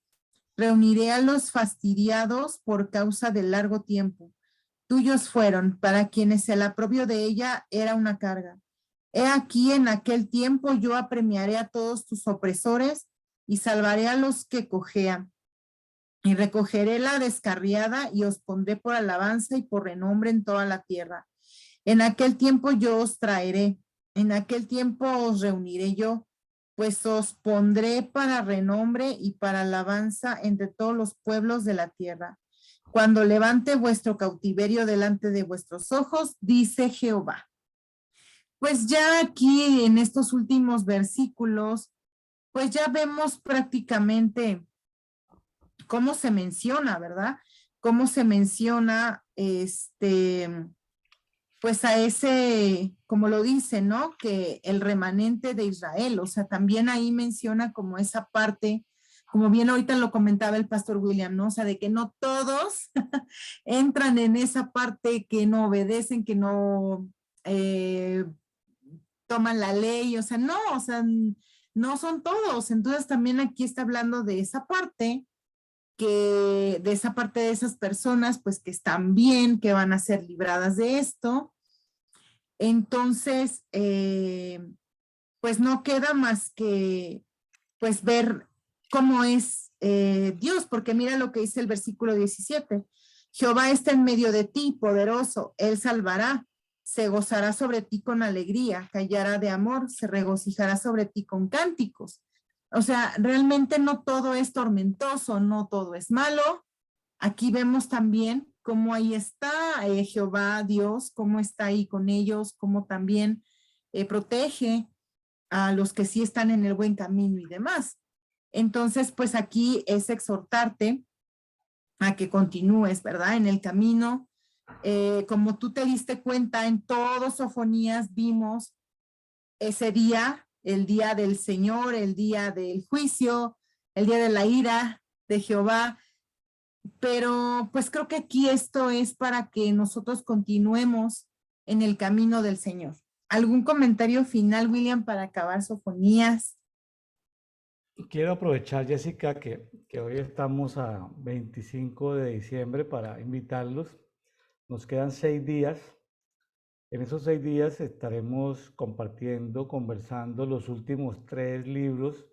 Reuniré a los fastidiados por causa del largo tiempo. Tuyos fueron, para quienes el aprobio de ella era una carga. He aquí en aquel tiempo yo apremiaré a todos tus opresores y salvaré a los que cojean. Y recogeré la descarriada y os pondré por alabanza y por renombre en toda la tierra. En aquel tiempo yo os traeré, en aquel tiempo os reuniré yo, pues os pondré para renombre y para alabanza entre todos los pueblos de la tierra. Cuando levante vuestro cautiverio delante de vuestros ojos, dice Jehová. Pues ya aquí en estos últimos versículos, pues ya vemos prácticamente cómo se menciona, ¿verdad? Cómo se menciona pues a ese, como lo dice, ¿no? Que el remanente de Israel, o sea, también ahí menciona como esa parte, como bien ahorita lo comentaba el pastor William, ¿no? O sea, de que no todos entran en esa parte, que no obedecen, que no toman la ley, o sea, no son todos. Entonces también aquí está hablando de esa parte, que de esa parte de esas personas, pues que están bien, que van a ser libradas de esto. Entonces, pues no queda más que pues ver cómo es Dios, porque mira lo que dice el versículo 17. Jehová está en medio de ti, poderoso, él salvará, se gozará sobre ti con alegría, callará de amor, se regocijará sobre ti con cánticos. O sea, realmente no todo es tormentoso, no todo es malo. Aquí vemos también cómo ahí está Jehová, Dios, cómo está ahí con ellos, cómo también protege a los que sí están en el buen camino y demás. Entonces, pues aquí es exhortarte a que continúes, ¿verdad? En el camino. Como tú te diste cuenta, en todos Sofonías vimos ese día, el día del Señor, el día del juicio, el día de la ira de Jehová. Pero pues creo que aquí esto es para que nosotros continuemos en el camino del Señor. ¿Algún comentario final, William, para acabar Sofonías? Quiero aprovechar, Jessica, que hoy estamos a 25 de diciembre para invitarlos. Nos quedan 6 días. En esos 6 días estaremos compartiendo, conversando los últimos 3 libros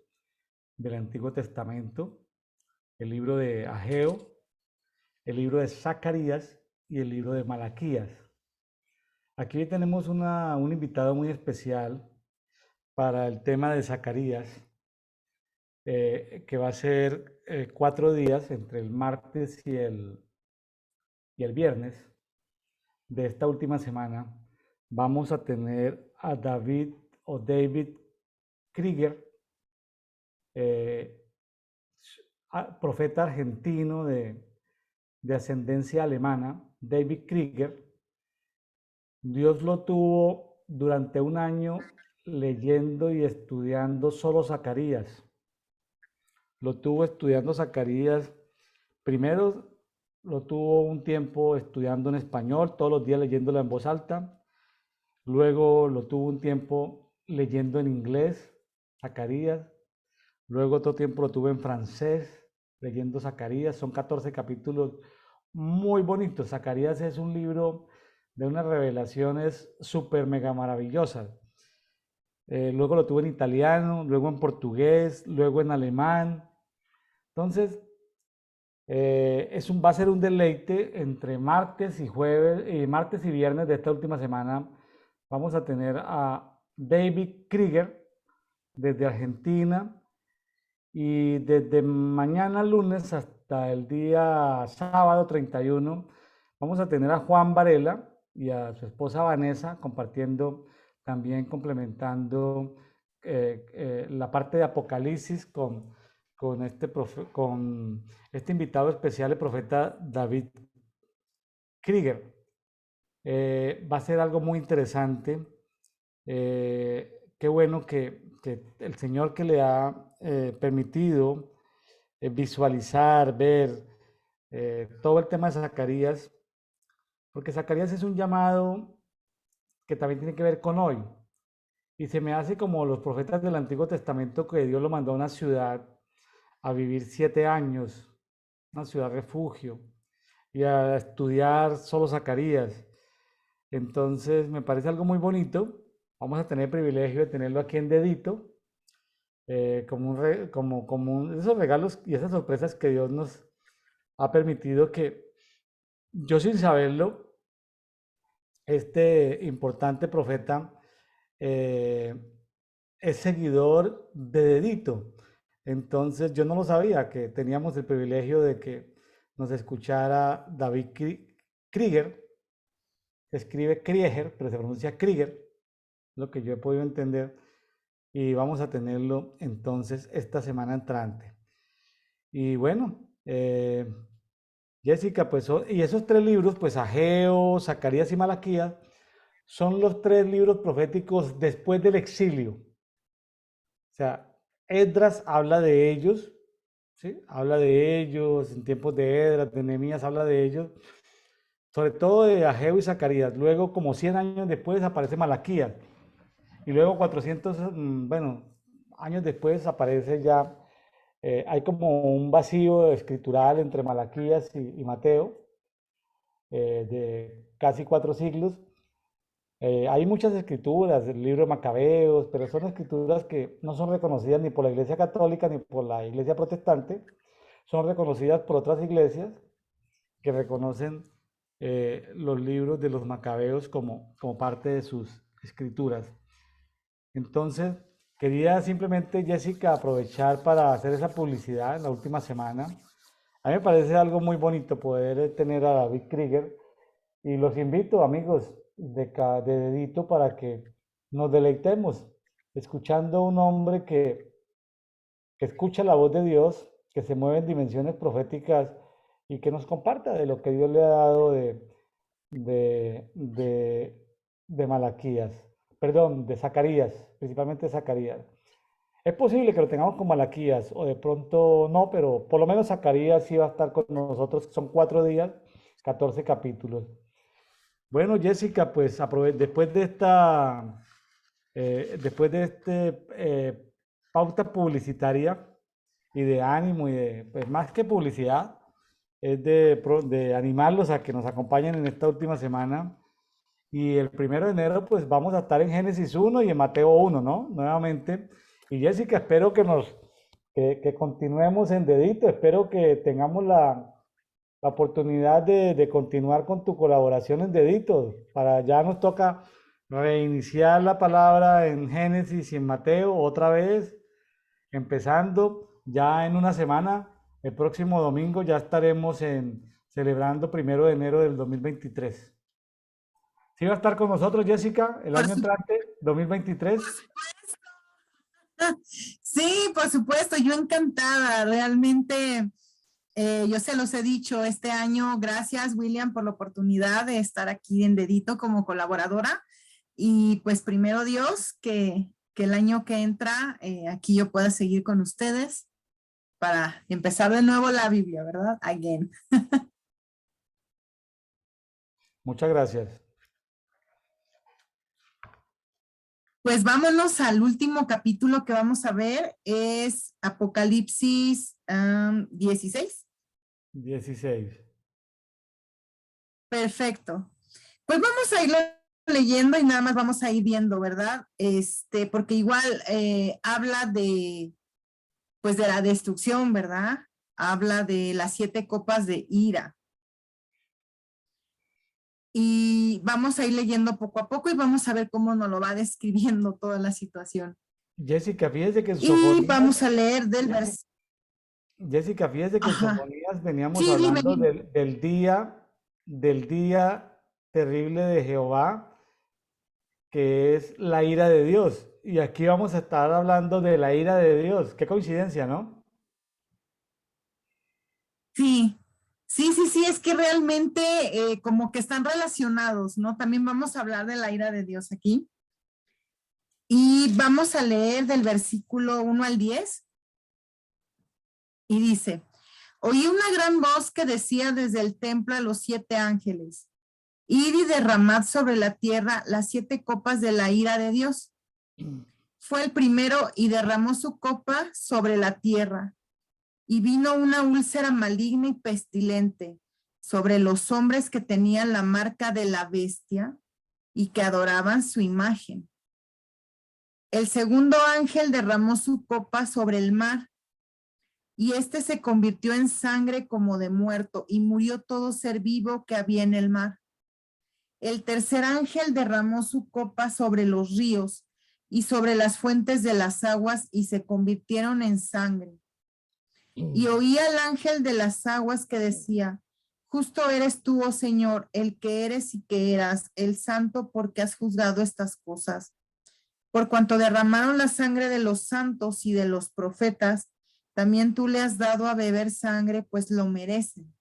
del Antiguo Testamento: el libro de Ageo, el libro de Zacarías y el libro de Malaquías. Aquí tenemos un invitado muy especial para el tema de Zacarías, que va a ser 4 días entre el martes y el viernes de esta última semana vamos a tener a David Krieger, profeta argentino de ascendencia alemana. David Krieger, Dios lo tuvo durante un año leyendo y estudiando solo Zacarías. Lo tuvo estudiando Zacarías. Primero lo tuvo un tiempo estudiando en español, todos los días leyéndolo en voz alta. Luego lo tuvo un tiempo leyendo en inglés, Zacarías. Luego otro tiempo lo tuve en francés, leyendo Zacarías. Son 14 capítulos muy bonitos. Zacarías es un libro de unas revelaciones súper mega maravillosas. Luego lo tuve en italiano, luego en portugués, luego en alemán. Entonces, va a ser un deleite entre martes y jueves, martes y viernes de esta última semana. Vamos a tener a David Krieger desde Argentina, y desde mañana lunes hasta el día sábado 31 vamos a tener a Juan Varela y a su esposa Vanessa compartiendo, también complementando la parte de Apocalipsis con este invitado especial, el profeta David Krieger. Va a ser algo muy interesante. Qué bueno que el Señor, que le ha permitido visualizar, ver todo el tema de Zacarías, porque Zacarías es un llamado que también tiene que ver con hoy. Y se me hace como los profetas del Antiguo Testamento, que Dios lo mandó a una ciudad a vivir 7 años, una ciudad refugio, y a estudiar solo Zacarías. Entonces me parece algo muy bonito. Vamos a tener el privilegio de tenerlo aquí en Dedito, esos regalos y esas sorpresas que Dios nos ha permitido, que yo, sin saberlo, este importante profeta es seguidor de Dedito. Entonces yo no lo sabía, que teníamos el privilegio de que nos escuchara David Krieger. Se escribe Krieger, pero se pronuncia Krieger, lo que yo he podido entender. Y vamos a tenerlo entonces esta semana entrante. Y bueno, Jessica, pues, y esos 3 libros, pues Ageo, Zacarías y Malaquías, son los 3 libros proféticos después del exilio. O sea, Esdras habla de ellos, ¿sí? Habla de ellos en tiempos de Esdras, de Nehemías, habla de ellos, sobre todo de Ageo y Zacarías. Luego, como 100 años después, aparece Malaquías. Y luego 400, años después aparece ya, hay como un vacío escritural entre Malaquías y Mateo, de casi 4 siglos. Hay muchas escrituras, el libro de Macabeos, pero son escrituras que no son reconocidas ni por la Iglesia Católica ni por la Iglesia Protestante. Son reconocidas por otras iglesias que reconocen los libros de los Macabeos como parte de sus escrituras. Entonces, quería simplemente, Jessica, aprovechar para hacer esa publicidad en la última semana. A mí me parece algo muy bonito poder tener a David Krieger, y los invito, amigos de Dedito, para que nos deleitemos escuchando un hombre que escucha la voz de Dios, que se mueve en dimensiones proféticas y que nos comparta de lo que Dios le ha dado de, de, de Malaquías, perdón, de Zacarías, principalmente Zacarías. Es posible que lo tengamos con Malaquías, o de pronto no, pero por lo menos Zacarías sí va a estar con nosotros. Son 4 días, 14 capítulos. Bueno, Jessica, pues después de pauta publicitaria y de ánimo, y pues más que publicidad, es de animarlos a que nos acompañen en esta última semana. Y el 1 de enero, pues vamos a estar en Génesis 1 y en Mateo 1, ¿no? Nuevamente. Y Jessica, espero que continuemos en Dedito. Espero que tengamos la oportunidad de continuar con tu colaboración en Deditos. Ya nos toca reiniciar la palabra en Génesis y en Mateo otra vez, empezando ya en una semana. El próximo domingo ya estaremos en celebrando 1 de enero del 2023. ¿Sí va a estar con nosotros, Jessica, el Por año su- entrante, 2023? Sí, por supuesto, yo encantada, realmente, yo se los he dicho este año, gracias William por la oportunidad de estar aquí en Dedito como colaboradora y pues primero Dios que el año que entra aquí yo pueda seguir con ustedes para empezar de nuevo la Biblia, ¿verdad? Again. Muchas gracias. Pues vámonos al último capítulo que vamos a ver, es Apocalipsis 16. 16. Perfecto. Pues vamos a irlo leyendo y nada más vamos a ir viendo, ¿verdad? Porque igual habla de, pues de la destrucción, ¿verdad? Habla de las 7 copas de ira. Y vamos a ir leyendo poco a poco y vamos a ver cómo nos lo va describiendo toda la situación. Jessica, fíjese que en Y Sofonías, vamos a leer del versículo. Jessica, fíjese que en Ajá. Sofonías veníamos Sí, dime, hablando dime. del día terrible de Jehová, que es la ira de Dios. Y aquí vamos a estar hablando de la ira de Dios. Qué coincidencia, ¿no? Sí, sí, es que realmente como que están relacionados, ¿no? También vamos a hablar de la ira de Dios aquí. Y vamos a leer del versículo 1 al 10. Y dice, oí una gran voz que decía desde el templo a los 7 ángeles, id y derramad sobre la tierra las 7 copas de la ira de Dios. Fue el primero y derramó su copa sobre la tierra. Y vino una úlcera maligna y pestilente sobre los hombres que tenían la marca de la bestia y que adoraban su imagen. El segundo ángel derramó su copa sobre el mar, y éste se convirtió en sangre como de muerto, y murió todo ser vivo que había en el mar. El tercer ángel derramó su copa sobre los ríos y sobre las fuentes de las aguas, y se convirtieron en sangre. Y oí al ángel de las aguas que decía, justo eres tú, oh Señor, el que eres y que eras, el santo, porque has juzgado estas cosas. Por cuanto derramaron la sangre de los santos y de los profetas, también tú le has dado a beber sangre, pues lo merecen.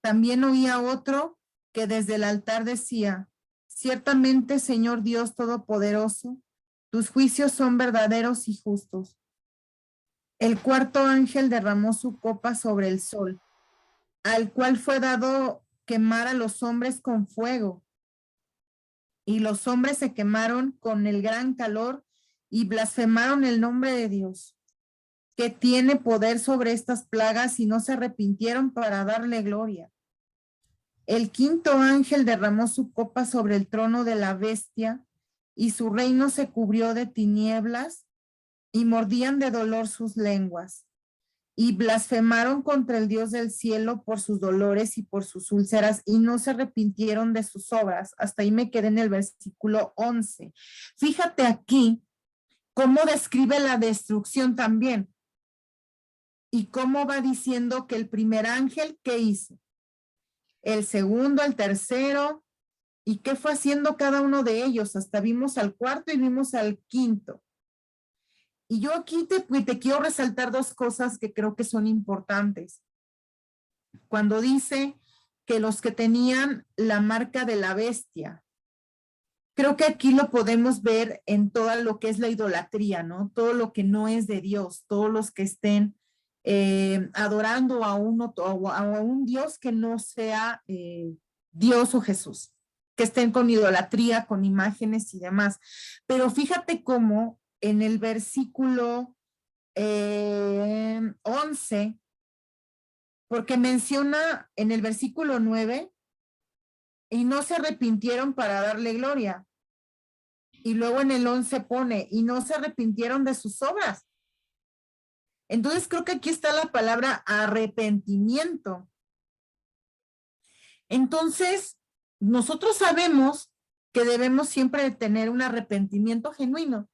También oía otro que desde el altar decía, ciertamente, Señor Dios Todopoderoso, tus juicios son verdaderos y justos. El cuarto ángel derramó su copa sobre el sol, al cual fue dado quemar a los hombres con fuego. Y los hombres se quemaron con el gran calor y blasfemaron el nombre de Dios, que tiene poder sobre estas plagas, y no se arrepintieron para darle gloria. El quinto ángel derramó su copa sobre el trono de la bestia, y su reino se cubrió de tinieblas, y mordían de dolor sus lenguas. Y blasfemaron contra el Dios del cielo por sus dolores y por sus úlceras, y no se arrepintieron de sus obras. Hasta ahí me quedé en el versículo 11. Fíjate aquí cómo describe la destrucción también, y cómo va diciendo que el primer ángel, ¿qué hizo? El segundo, el tercero, y qué fue haciendo cada uno de ellos. Hasta vimos al cuarto y vimos al quinto. Y yo aquí te quiero resaltar 2 cosas que creo que son importantes. Cuando dice que los que tenían la marca de la bestia, creo que aquí lo podemos ver en todo lo que es la idolatría, ¿no? Todo lo que no es de Dios, todos los que estén adorando a un Dios que no sea Dios o Jesús, que estén con idolatría, con imágenes y demás. Pero fíjate cómo en el versículo 11, porque menciona en el versículo 9, y no se arrepintieron para darle gloria. Y luego en el 11 pone, y no se arrepintieron de sus obras. Entonces creo que aquí está la palabra arrepentimiento. Entonces, nosotros sabemos que debemos siempre de tener un arrepentimiento genuino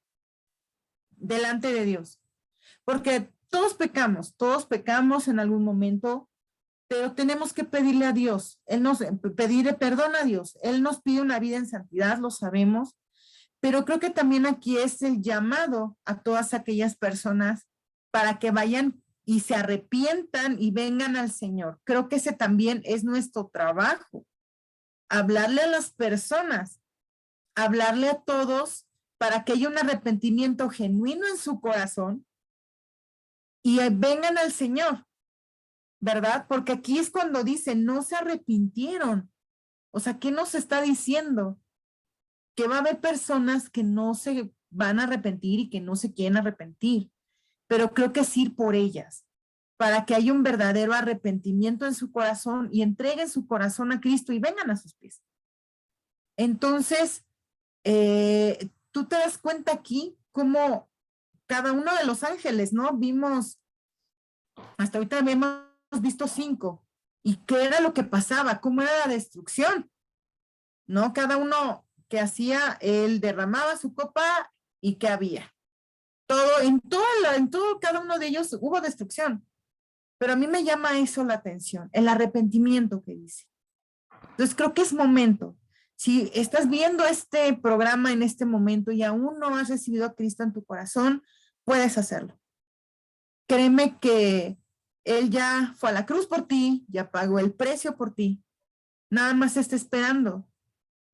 delante de Dios, porque todos pecamos en algún momento. pero tenemos que pedirle a Dios, pedirle perdón a Dios. Él nos pide una vida en santidad, lo sabemos, pero creo que también aquí es el llamado a todas aquellas personas para que vayan y se arrepientan y vengan al Señor. Creo que ese también es nuestro trabajo, hablarle a las personas, hablarle a todos para que haya un arrepentimiento genuino en su corazón y vengan al Señor, ¿verdad? Porque aquí es cuando dice, no se arrepintieron. O sea, ¿qué nos está diciendo? Que va a haber personas que no se van a arrepentir y que no se quieren arrepentir, pero creo que es ir por ellas, para que haya un verdadero arrepentimiento en su corazón y entreguen su corazón a Cristo y vengan a sus pies. Entonces, tú te das cuenta aquí cómo cada uno de los ángeles, ¿no? Vimos, hasta ahorita hemos visto 5, y qué era lo que pasaba, cómo era la destrucción, ¿no? Cada uno que hacía, él derramaba su copa y qué había. En todo cada uno de ellos hubo destrucción, pero a mí me llama eso la atención, el arrepentimiento que dice. Entonces creo que es momento. Si estás viendo este programa en este momento y aún no has recibido a Cristo en tu corazón, puedes hacerlo. Créeme que Él ya fue a la cruz por ti, ya pagó el precio por ti. Nada más está esperando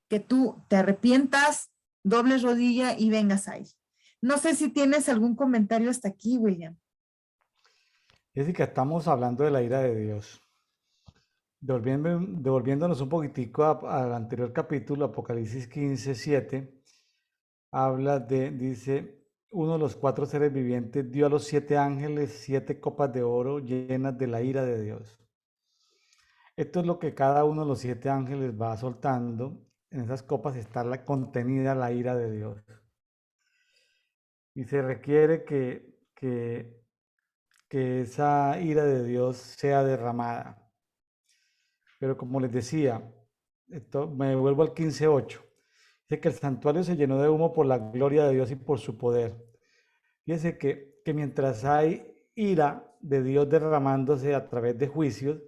que tú te arrepientas, dobles rodilla y vengas ahí. No sé si tienes algún comentario hasta aquí, William. Jessica, estamos hablando de la ira de Dios. Devolviéndonos un poquitico al anterior capítulo, Apocalipsis 15:7, dice, uno de los 4 seres vivientes dio a los 7 ángeles 7 copas de oro llenas de la ira de Dios. Esto es lo que cada uno de los 7 ángeles va soltando. En esas copas está contenida la ira de Dios. Y se requiere que esa ira de Dios sea derramada. Pero como les decía, me vuelvo al 15:8. Dice que el santuario se llenó de humo por la gloria de Dios y por su poder. Fíjense que mientras hay ira de Dios derramándose a través de juicios,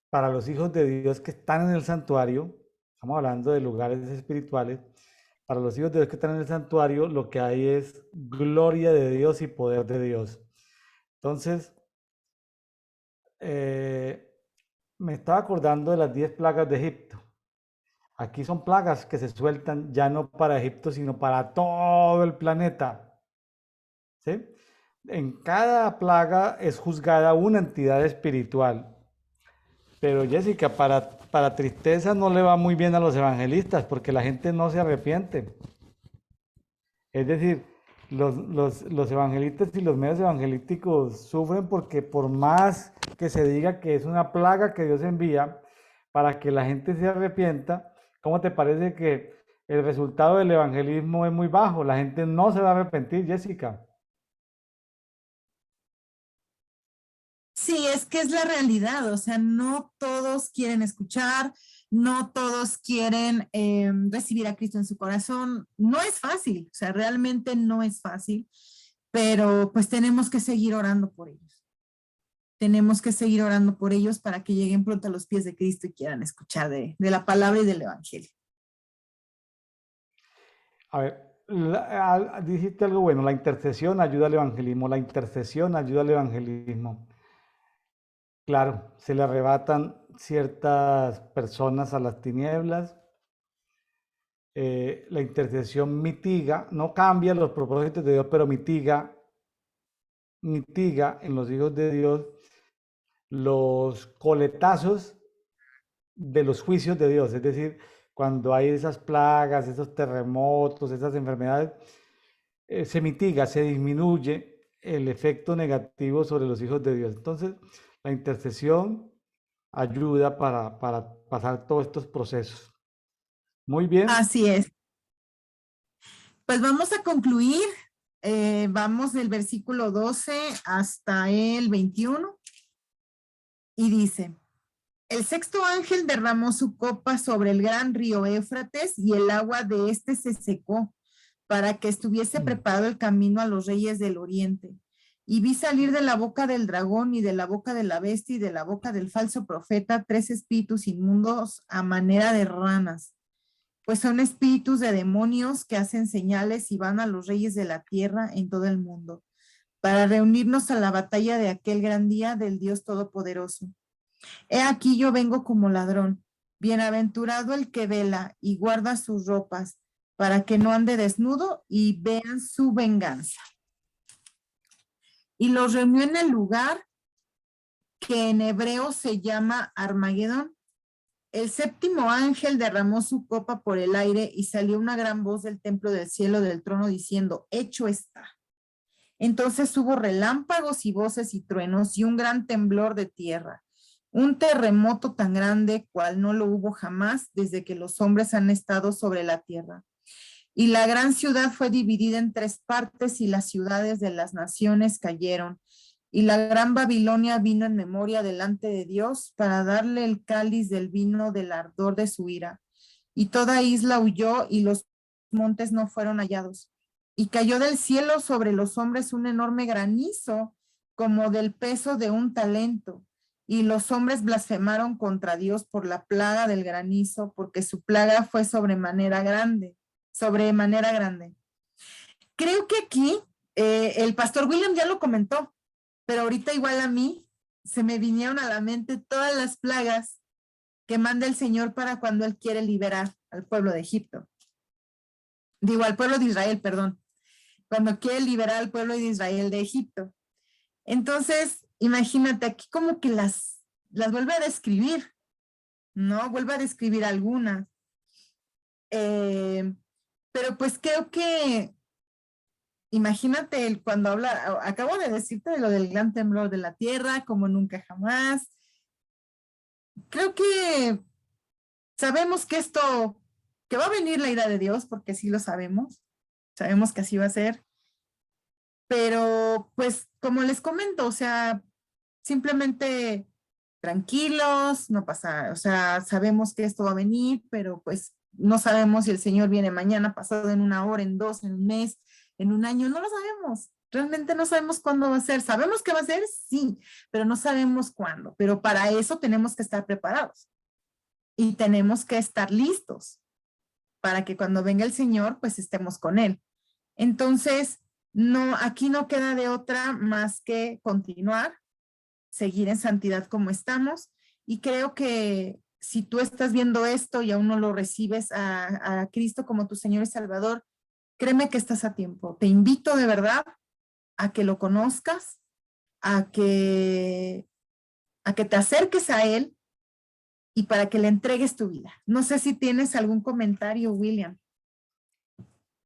para los hijos de Dios que están en el santuario, estamos hablando de lugares espirituales, para los hijos de Dios que están en el santuario, lo que hay es gloria de Dios y poder de Dios. Entonces, me estaba acordando de las 10 plagas de Egipto. Aquí son plagas que se sueltan ya no para Egipto, sino para todo el planeta. ¿Sí? En cada plaga es juzgada una entidad espiritual. Pero Jessica, para tristeza no le va muy bien a los evangelistas porque la gente no se arrepiente. Es decir, los evangelistas y los medios evangelísticos sufren porque por más que se diga que es una plaga que Dios envía para que la gente se arrepienta, ¿cómo te parece que el resultado del evangelismo es muy bajo? La gente no se va a arrepentir, Jessica. Sí, es que es la realidad, o sea, no todos quieren escuchar, no todos quieren recibir a Cristo en su corazón. No es fácil, o sea, realmente no es fácil, pero pues tenemos que seguir orando por ellos. Tenemos que seguir orando por ellos para que lleguen pronto a los pies de Cristo y quieran escuchar de la palabra y del evangelio. A ver, dijiste algo bueno, la intercesión ayuda al evangelismo, la intercesión ayuda al evangelismo. Claro, se le arrebatan ciertas personas a las tinieblas. La intercesión mitiga, no cambia los propósitos de Dios, pero mitiga en los hijos de Dios los coletazos de los juicios de Dios. Es decir, cuando hay esas plagas, esos terremotos, esas enfermedades, se mitiga, se disminuye el efecto negativo sobre los hijos de Dios. Entonces, la intercesión ayuda para pasar todos estos procesos. Muy bien. Así es. Pues vamos a concluir. Vamos del versículo 12 hasta el 21. Y dice, el sexto ángel derramó su copa sobre el gran río Éufrates y el agua de este se secó para que estuviese preparado el camino a los reyes del oriente. Y vi salir de la boca del dragón y de la boca de la bestia y de la boca del falso profeta 3 espíritus inmundos a manera de ranas, pues son espíritus de demonios que hacen señales y van a los reyes de la tierra en todo el mundo, para reunirnos a la batalla de aquel gran día del Dios Todopoderoso. He aquí yo vengo como ladrón. Bienaventurado el que vela y guarda sus ropas, para que no ande desnudo y vean su venganza. Y los reunió en el lugar que en hebreo se llama Armagedón. El séptimo ángel derramó su copa por el aire y salió una gran voz del templo del cielo del trono diciendo, hecho está. Entonces hubo relámpagos y voces y truenos y un gran temblor de tierra, un terremoto tan grande cual no lo hubo jamás desde que los hombres han estado sobre la tierra. Y la gran ciudad fue dividida en 3 partes y las ciudades de las naciones cayeron. Y la gran Babilonia vino en memoria delante de Dios para darle el cáliz del vino del ardor de su ira. Y toda isla huyó y los montes no fueron hallados. Y cayó del cielo sobre los hombres un enorme granizo, como del peso de un talento. Y los hombres blasfemaron contra Dios por la plaga del granizo, porque su plaga fue sobremanera grande. Creo que aquí el pastor William ya lo comentó, pero ahorita igual a mí se me vinieron a la mente todas las plagas que manda el Señor para cuando Él quiere liberar al pueblo de Egipto. Digo, al pueblo de Israel, perdón. Cuando quiere liberar al pueblo de Israel de Egipto. Entonces, imagínate, aquí como que las vuelve a describir, ¿no? Vuelve a describir algunas. Pero pues creo que, imagínate cuando habla, acabo de decirte de lo del gran temblor de la tierra, como nunca jamás. Creo que sabemos que que va a venir la ira de Dios, porque sí lo sabemos que así va a ser, pero pues como les comento, o sea, simplemente tranquilos, no pasa, o sea, sabemos que esto va a venir, pero pues no sabemos si el Señor viene mañana, pasado, en 1 hora, en 2, en un mes, en un año, no lo sabemos. Realmente no sabemos cuándo va a ser. ¿Sabemos que va a ser? Sí, pero no sabemos cuándo. Pero para eso tenemos que estar preparados y tenemos que estar listos para que cuando venga el Señor, pues estemos con Él. Entonces, no, aquí no queda de otra más que continuar, seguir en santidad como estamos, y creo que si tú estás viendo esto y aún no lo recibes a Cristo como tu Señor y Salvador, créeme que estás a tiempo. Te invito de verdad a que lo conozcas, a que te acerques a Él y para que le entregues tu vida. No sé si tienes algún comentario, William.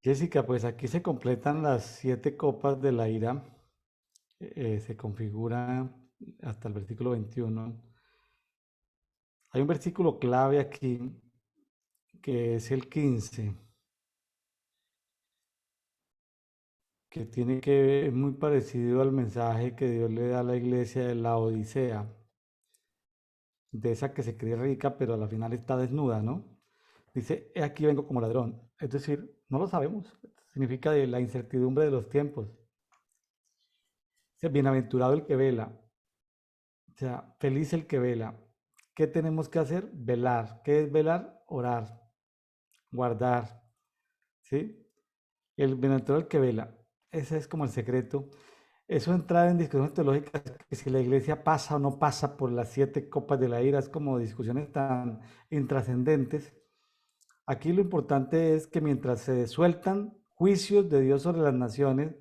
Jessica, pues aquí se completan las 7 copas de la ira. Se configura hasta el versículo 21. Hay un versículo clave aquí que es el 15, que tiene que es muy parecido al mensaje que Dios le da a la iglesia de la Odisea, de esa que se cree rica, pero a la final está desnuda, ¿no? Dice, he aquí vengo como ladrón. Es decir, no lo sabemos. Significa de la incertidumbre de los tiempos. Dice, bienaventurado el que vela. O sea, feliz el que vela. ¿Qué tenemos que hacer? Velar. ¿Qué es velar? Orar, guardar. ¿Sí? El bienaventurado el que vela. Ese es como el secreto. Eso entrar en discusiones teológicas, que si la iglesia pasa o no pasa por las 7 copas de la ira, es como discusiones tan intrascendentes. Aquí lo importante es que mientras se sueltan juicios de Dios sobre las naciones,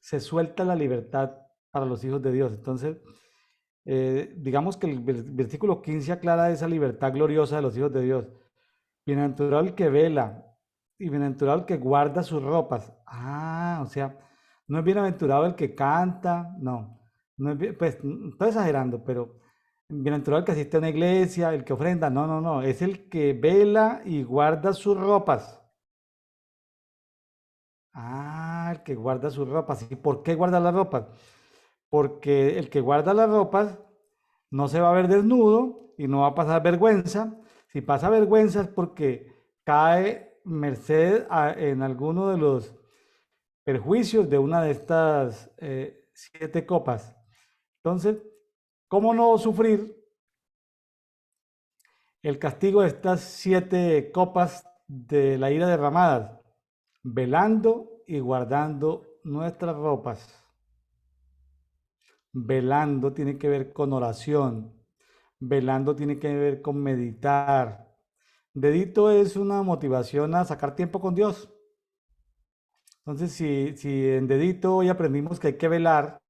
se suelta la libertad para los hijos de Dios. Entonces, digamos que el versículo 15 aclara esa libertad gloriosa de los hijos de Dios. Bienaventurado el que vela y bienaventurado el que guarda sus ropas. O sea, no es bienaventurado el que canta, no es, pues estoy exagerando, pero bienaventurado el que asiste a una iglesia, el que ofrenda, no, es el que vela y guarda sus ropas. El que guarda sus ropas. ¿Y por qué guarda las ropas? Porque el que guarda las ropas no se va a ver desnudo y no va a pasar vergüenza. Si pasa vergüenza es porque cae merced en alguno de los perjuicios de una de estas 7 copas. Entonces, ¿cómo no sufrir el castigo de estas 7 copas de la ira derramadas? Velando y guardando nuestras ropas. Velando tiene que ver con oración. Velando tiene que ver con meditar. Dedito es una motivación a sacar tiempo con Dios. Entonces, si en Dedito hoy aprendimos que hay que velar,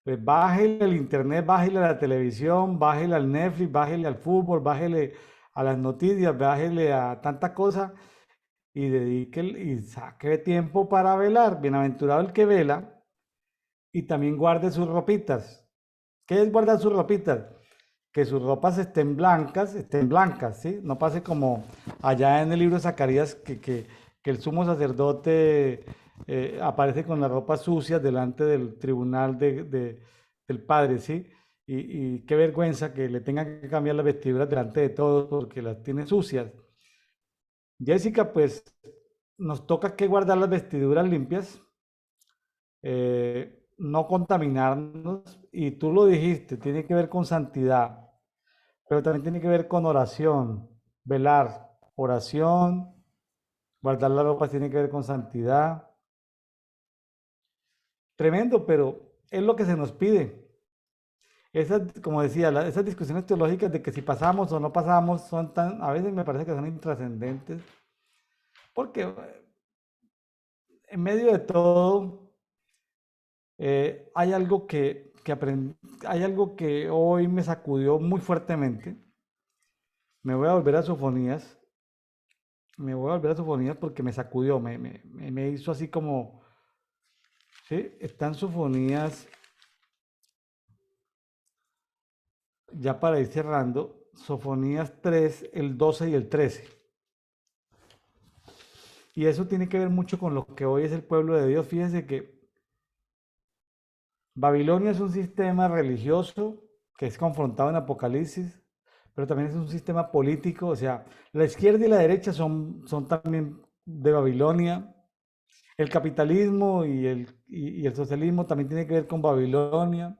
pues bájele al internet, bájele a la televisión, bájele al Netflix, bájele al fútbol, bájele a las noticias, bájele a tanta cosa y dedique y saque tiempo para velar. Bienaventurado el que vela y también guarde sus ropitas. ¿Qué es guardar sus ropitas? Que sus ropas estén blancas, ¿sí? No pase como allá en el libro de Zacarías, que el sumo sacerdote aparece con las ropas sucias delante del tribunal del Padre, ¿sí? Y qué vergüenza que le tengan que cambiar las vestiduras delante de todos porque las tiene sucias. Jessica, pues nos toca que guardar las vestiduras limpias, no contaminarnos, y tú lo dijiste, tiene que ver con santidad, pero también tiene que ver con oración, velar, oración, guardar la ropa tiene que ver con santidad. Tremendo, pero es lo que se nos pide. Esas, como decía, esas discusiones teológicas de que si pasamos o no pasamos son tan, a veces me parece que son intrascendentes, porque en medio de todo hay algo hay algo que hoy me sacudió muy fuertemente. Me voy a volver a Sofonías. Me voy a volver a Sofonías porque me sacudió, me hizo así como, ¿sí? Están Sofonías, ya para ir cerrando, Sofonías 3, el 12 y el 13. Y eso tiene que ver mucho con lo que hoy es el pueblo de Dios. Fíjense que Babilonia es un sistema religioso que es confrontado en Apocalipsis, pero también es un sistema político, o sea, la izquierda y la derecha son también de Babilonia. El capitalismo y el socialismo también tiene que ver con Babilonia,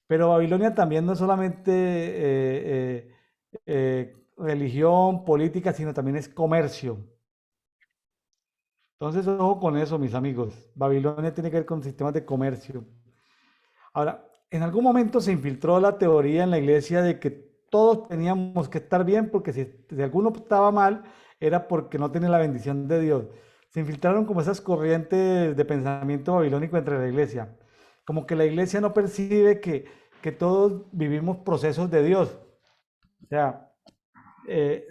pero Babilonia también no es solamente religión, política, sino también es comercio. Entonces, ojo con eso, mis amigos. Babilonia tiene que ver con sistemas de comercio. Ahora, en algún momento se infiltró la teoría en la iglesia de que todos teníamos que estar bien porque si alguno estaba mal era porque no tenía la bendición de Dios. Se infiltraron como esas corrientes de pensamiento babilónico entre la iglesia. Como que la iglesia no percibe que todos vivimos procesos de Dios. O sea,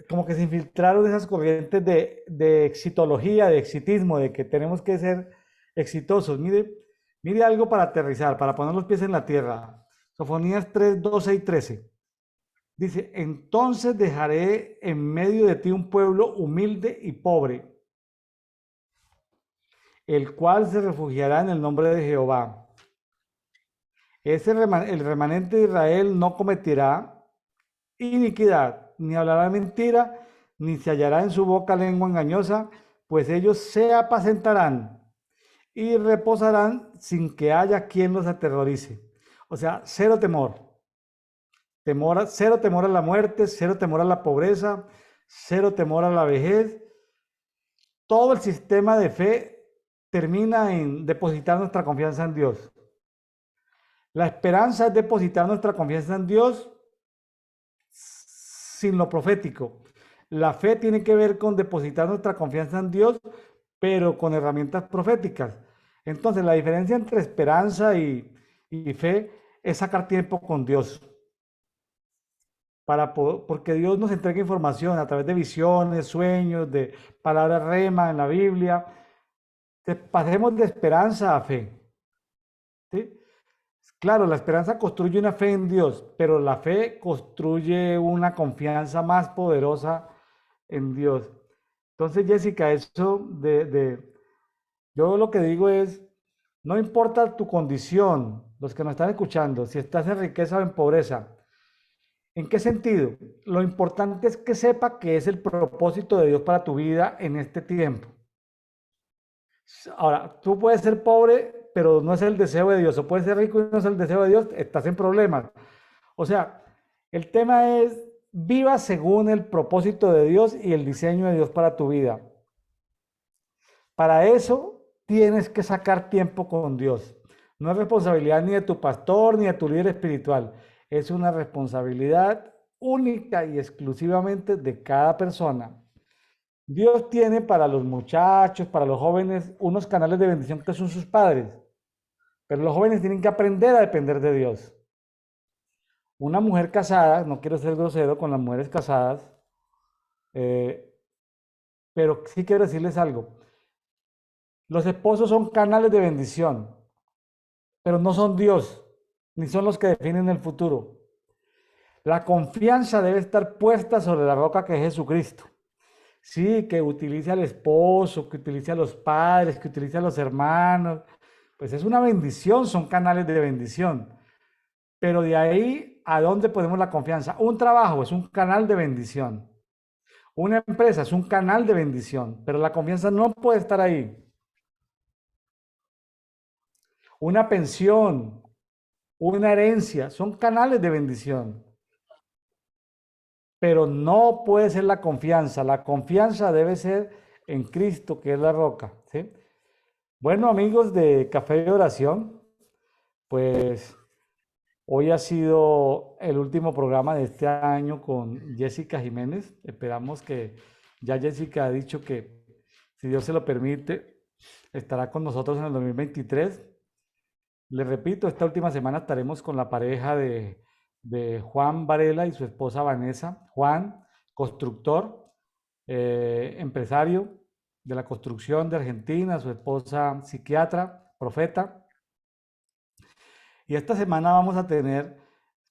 como que se infiltraron esas corrientes de exitología, de exitismo, de que tenemos que ser exitosos. Mire algo para aterrizar, para poner los pies en la tierra. Sofonías 3, 12 y 13. Dice, entonces dejaré en medio de ti un pueblo humilde y pobre, el cual se refugiará en el nombre de Jehová. El remanente de Israel no cometerá iniquidad, ni hablará mentira, ni se hallará en su boca lengua engañosa, pues ellos se apacentarán y reposarán sin que haya quien los aterrorice. O sea, cero temor. Cero temor a la muerte, cero temor a la pobreza, cero temor a la vejez. Todo el sistema de fe termina en depositar nuestra confianza en Dios. La esperanza es depositar nuestra confianza en Dios sin lo profético. La fe tiene que ver con depositar nuestra confianza en Dios, pero con herramientas proféticas. Entonces, la diferencia entre esperanza y fe es sacar tiempo con Dios. Porque Dios nos entrega información a través de visiones, sueños, de palabras rema en la Biblia. Pasemos de esperanza a fe. ¿Sí? Claro, la esperanza construye una fe en Dios, pero la fe construye una confianza más poderosa en Dios. Entonces, Jessica, yo lo que digo es, no importa tu condición, los que nos están escuchando, si estás en riqueza o en pobreza, ¿en qué sentido? Lo importante es que sepa que es el propósito de Dios para tu vida en este tiempo. Ahora, tú puedes ser pobre pero no es el deseo de Dios, o puedes ser rico y no es el deseo de Dios, estás en problemas. O sea, el tema es, viva según el propósito de Dios y el diseño de Dios para tu vida. Para eso tienes que sacar tiempo con Dios. No es responsabilidad ni de tu pastor ni de tu líder espiritual. Es una responsabilidad única y exclusivamente de cada persona. Dios tiene para los muchachos, para los jóvenes, unos canales de bendición que son sus padres. Pero los jóvenes tienen que aprender a depender de Dios. Una mujer casada, no quiero ser grosero con las mujeres casadas, eh, pero sí quiero decirles algo. Los esposos son canales de bendición, pero no son Dios, ni son los que definen el futuro. La confianza debe estar puesta sobre la roca que es Jesucristo. Sí, que utilice al esposo, que utilice a los padres, que utilice a los hermanos, pues es una bendición, son canales de bendición. Pero de ahí, ¿a dónde ponemos la confianza? Un trabajo es un canal de bendición. Una empresa es un canal de bendición, pero la confianza no puede estar ahí. Una pensión, una herencia, son canales de bendición. Pero no puede ser la confianza. La confianza debe ser en Cristo, que es la roca, ¿sí? Bueno, amigos de Café de Oración, pues hoy ha sido el último programa de este año con Jessica Jiménez. Esperamos que ya Jessica ha dicho que, si Dios se lo permite, estará con nosotros en el 2023. Les repito, esta última semana estaremos con la pareja de Juan Varela y su esposa Vanessa. Juan, constructor, empresario de la construcción de Argentina, su esposa psiquiatra, profeta. Y esta semana vamos a tener,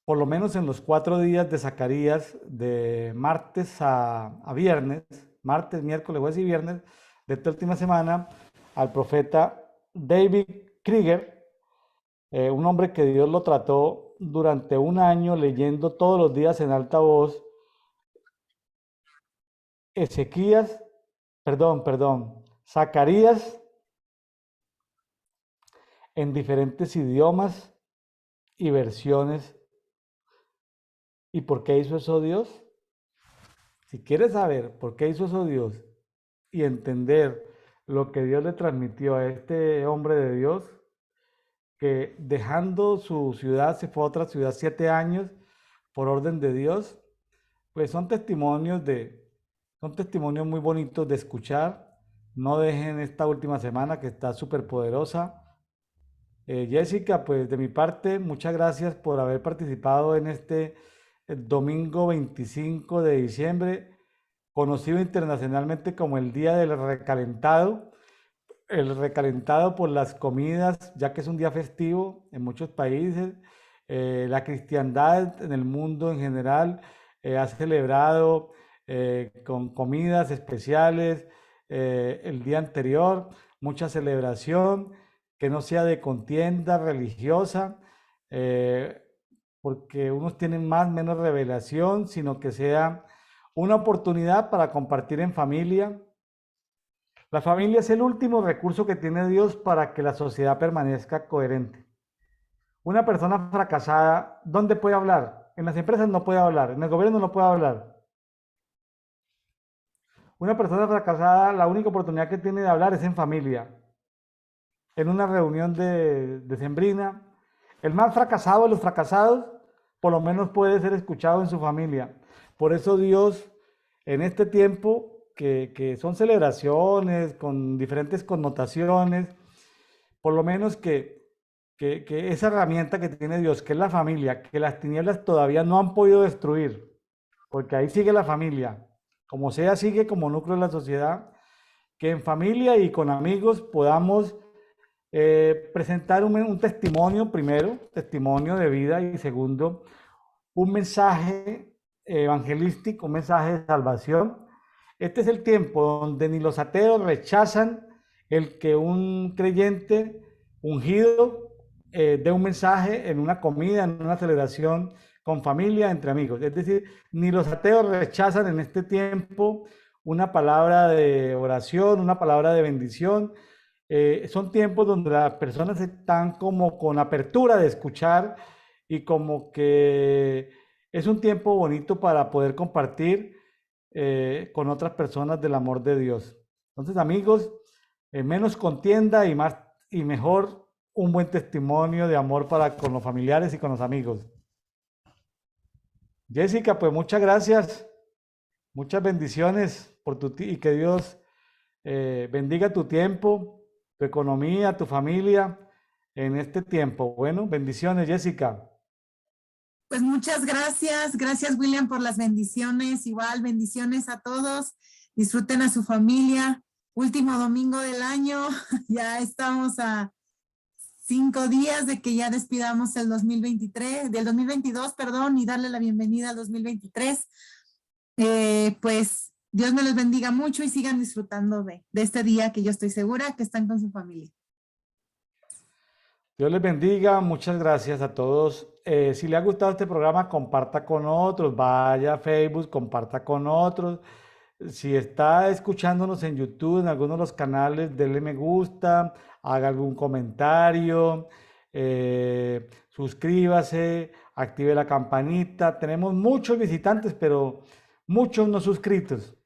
por lo menos en los 4 días de Zacarías, de martes a viernes, martes, miércoles, jueves y viernes, de esta última semana, al profeta David Krieger, un hombre que Dios lo trató durante un año leyendo todos los días en alta voz Zacarías en diferentes idiomas y versiones. ¿Y por qué hizo eso Dios? Si quieres saber por qué hizo eso Dios y entender lo que Dios le transmitió a este hombre de Dios, que dejando su ciudad se fue a otra ciudad 7 años por orden de Dios, pues son testimonios muy bonitos de escuchar. No dejen esta última semana que está súper poderosa. Jessica, pues de mi parte, muchas gracias por haber participado en este domingo 25 de diciembre, conocido internacionalmente como el Día del Recalentado. El recalentado por las comidas, ya que es un día festivo en muchos países. La cristiandad en el mundo en general ha celebrado con comidas especiales el día anterior, mucha celebración, que no sea de contienda religiosa, porque unos tienen más, menos revelación, sino que sea una oportunidad para compartir en familia. La familia es el último recurso que tiene Dios para que la sociedad permanezca coherente. Una persona fracasada, ¿dónde puede hablar? En las empresas no puede hablar, en el gobierno no puede hablar. Una persona fracasada, la única oportunidad que tiene de hablar es en familia, en una reunión de decembrina. El más fracasado de los fracasados, por lo menos puede ser escuchado en su familia. Por eso Dios, en este tiempo, que son celebraciones con diferentes connotaciones, por lo menos que esa herramienta que tiene Dios, que es la familia, que las tinieblas todavía no han podido destruir, porque ahí sigue la familia, como sea, sigue como núcleo de la sociedad, que en familia y con amigos podamos presentar un testimonio, primero, testimonio de vida, y segundo, un mensaje evangelístico, un mensaje de salvación. Este es el tiempo donde ni los ateos rechazan el que un creyente ungido dé un mensaje en una comida, en una celebración con familia, entre amigos. Es decir, ni los ateos rechazan en este tiempo una palabra de oración, una palabra de bendición, son tiempos donde las personas están como con apertura de escuchar y como que es un tiempo bonito para poder compartir con otras personas del amor de Dios. Entonces, amigos, menos contienda y más y mejor un buen testimonio de amor para con los familiares y con los amigos. Jessica, pues muchas gracias, muchas bendiciones por y que Dios bendiga tu tiempo, tu economía, tu familia en este tiempo. Bueno, bendiciones, Jessica. Pues muchas gracias. Gracias, William, por las bendiciones. Igual, bendiciones a todos. Disfruten a su familia. Último domingo del año. Ya estamos a 5 días de que ya despidamos el 2023, del 2022, perdón, y darle la bienvenida al 2023. Pues Dios me los bendiga mucho y sigan disfrutando de este día que yo estoy segura que están con su familia. Dios les bendiga, muchas gracias a todos. Si le ha gustado este programa, comparta con otros, vaya a Facebook, comparta con otros. Si está escuchándonos en YouTube, en algunos de los canales, denle me gusta, haga algún comentario, suscríbase, active la campanita. Tenemos muchos visitantes, pero muchos no suscritos.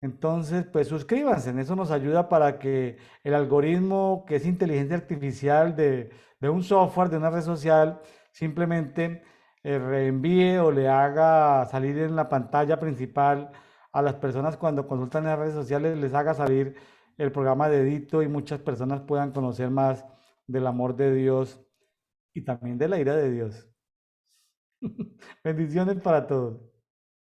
Entonces, pues suscríbanse, en eso nos ayuda para que el algoritmo, que es inteligencia artificial de un software, de una red social, simplemente reenvíe o le haga salir en la pantalla principal a las personas cuando consultan en las redes sociales, les haga salir el programa de Edito y muchas personas puedan conocer más del amor de Dios y también de la ira de Dios. Bendiciones para todos.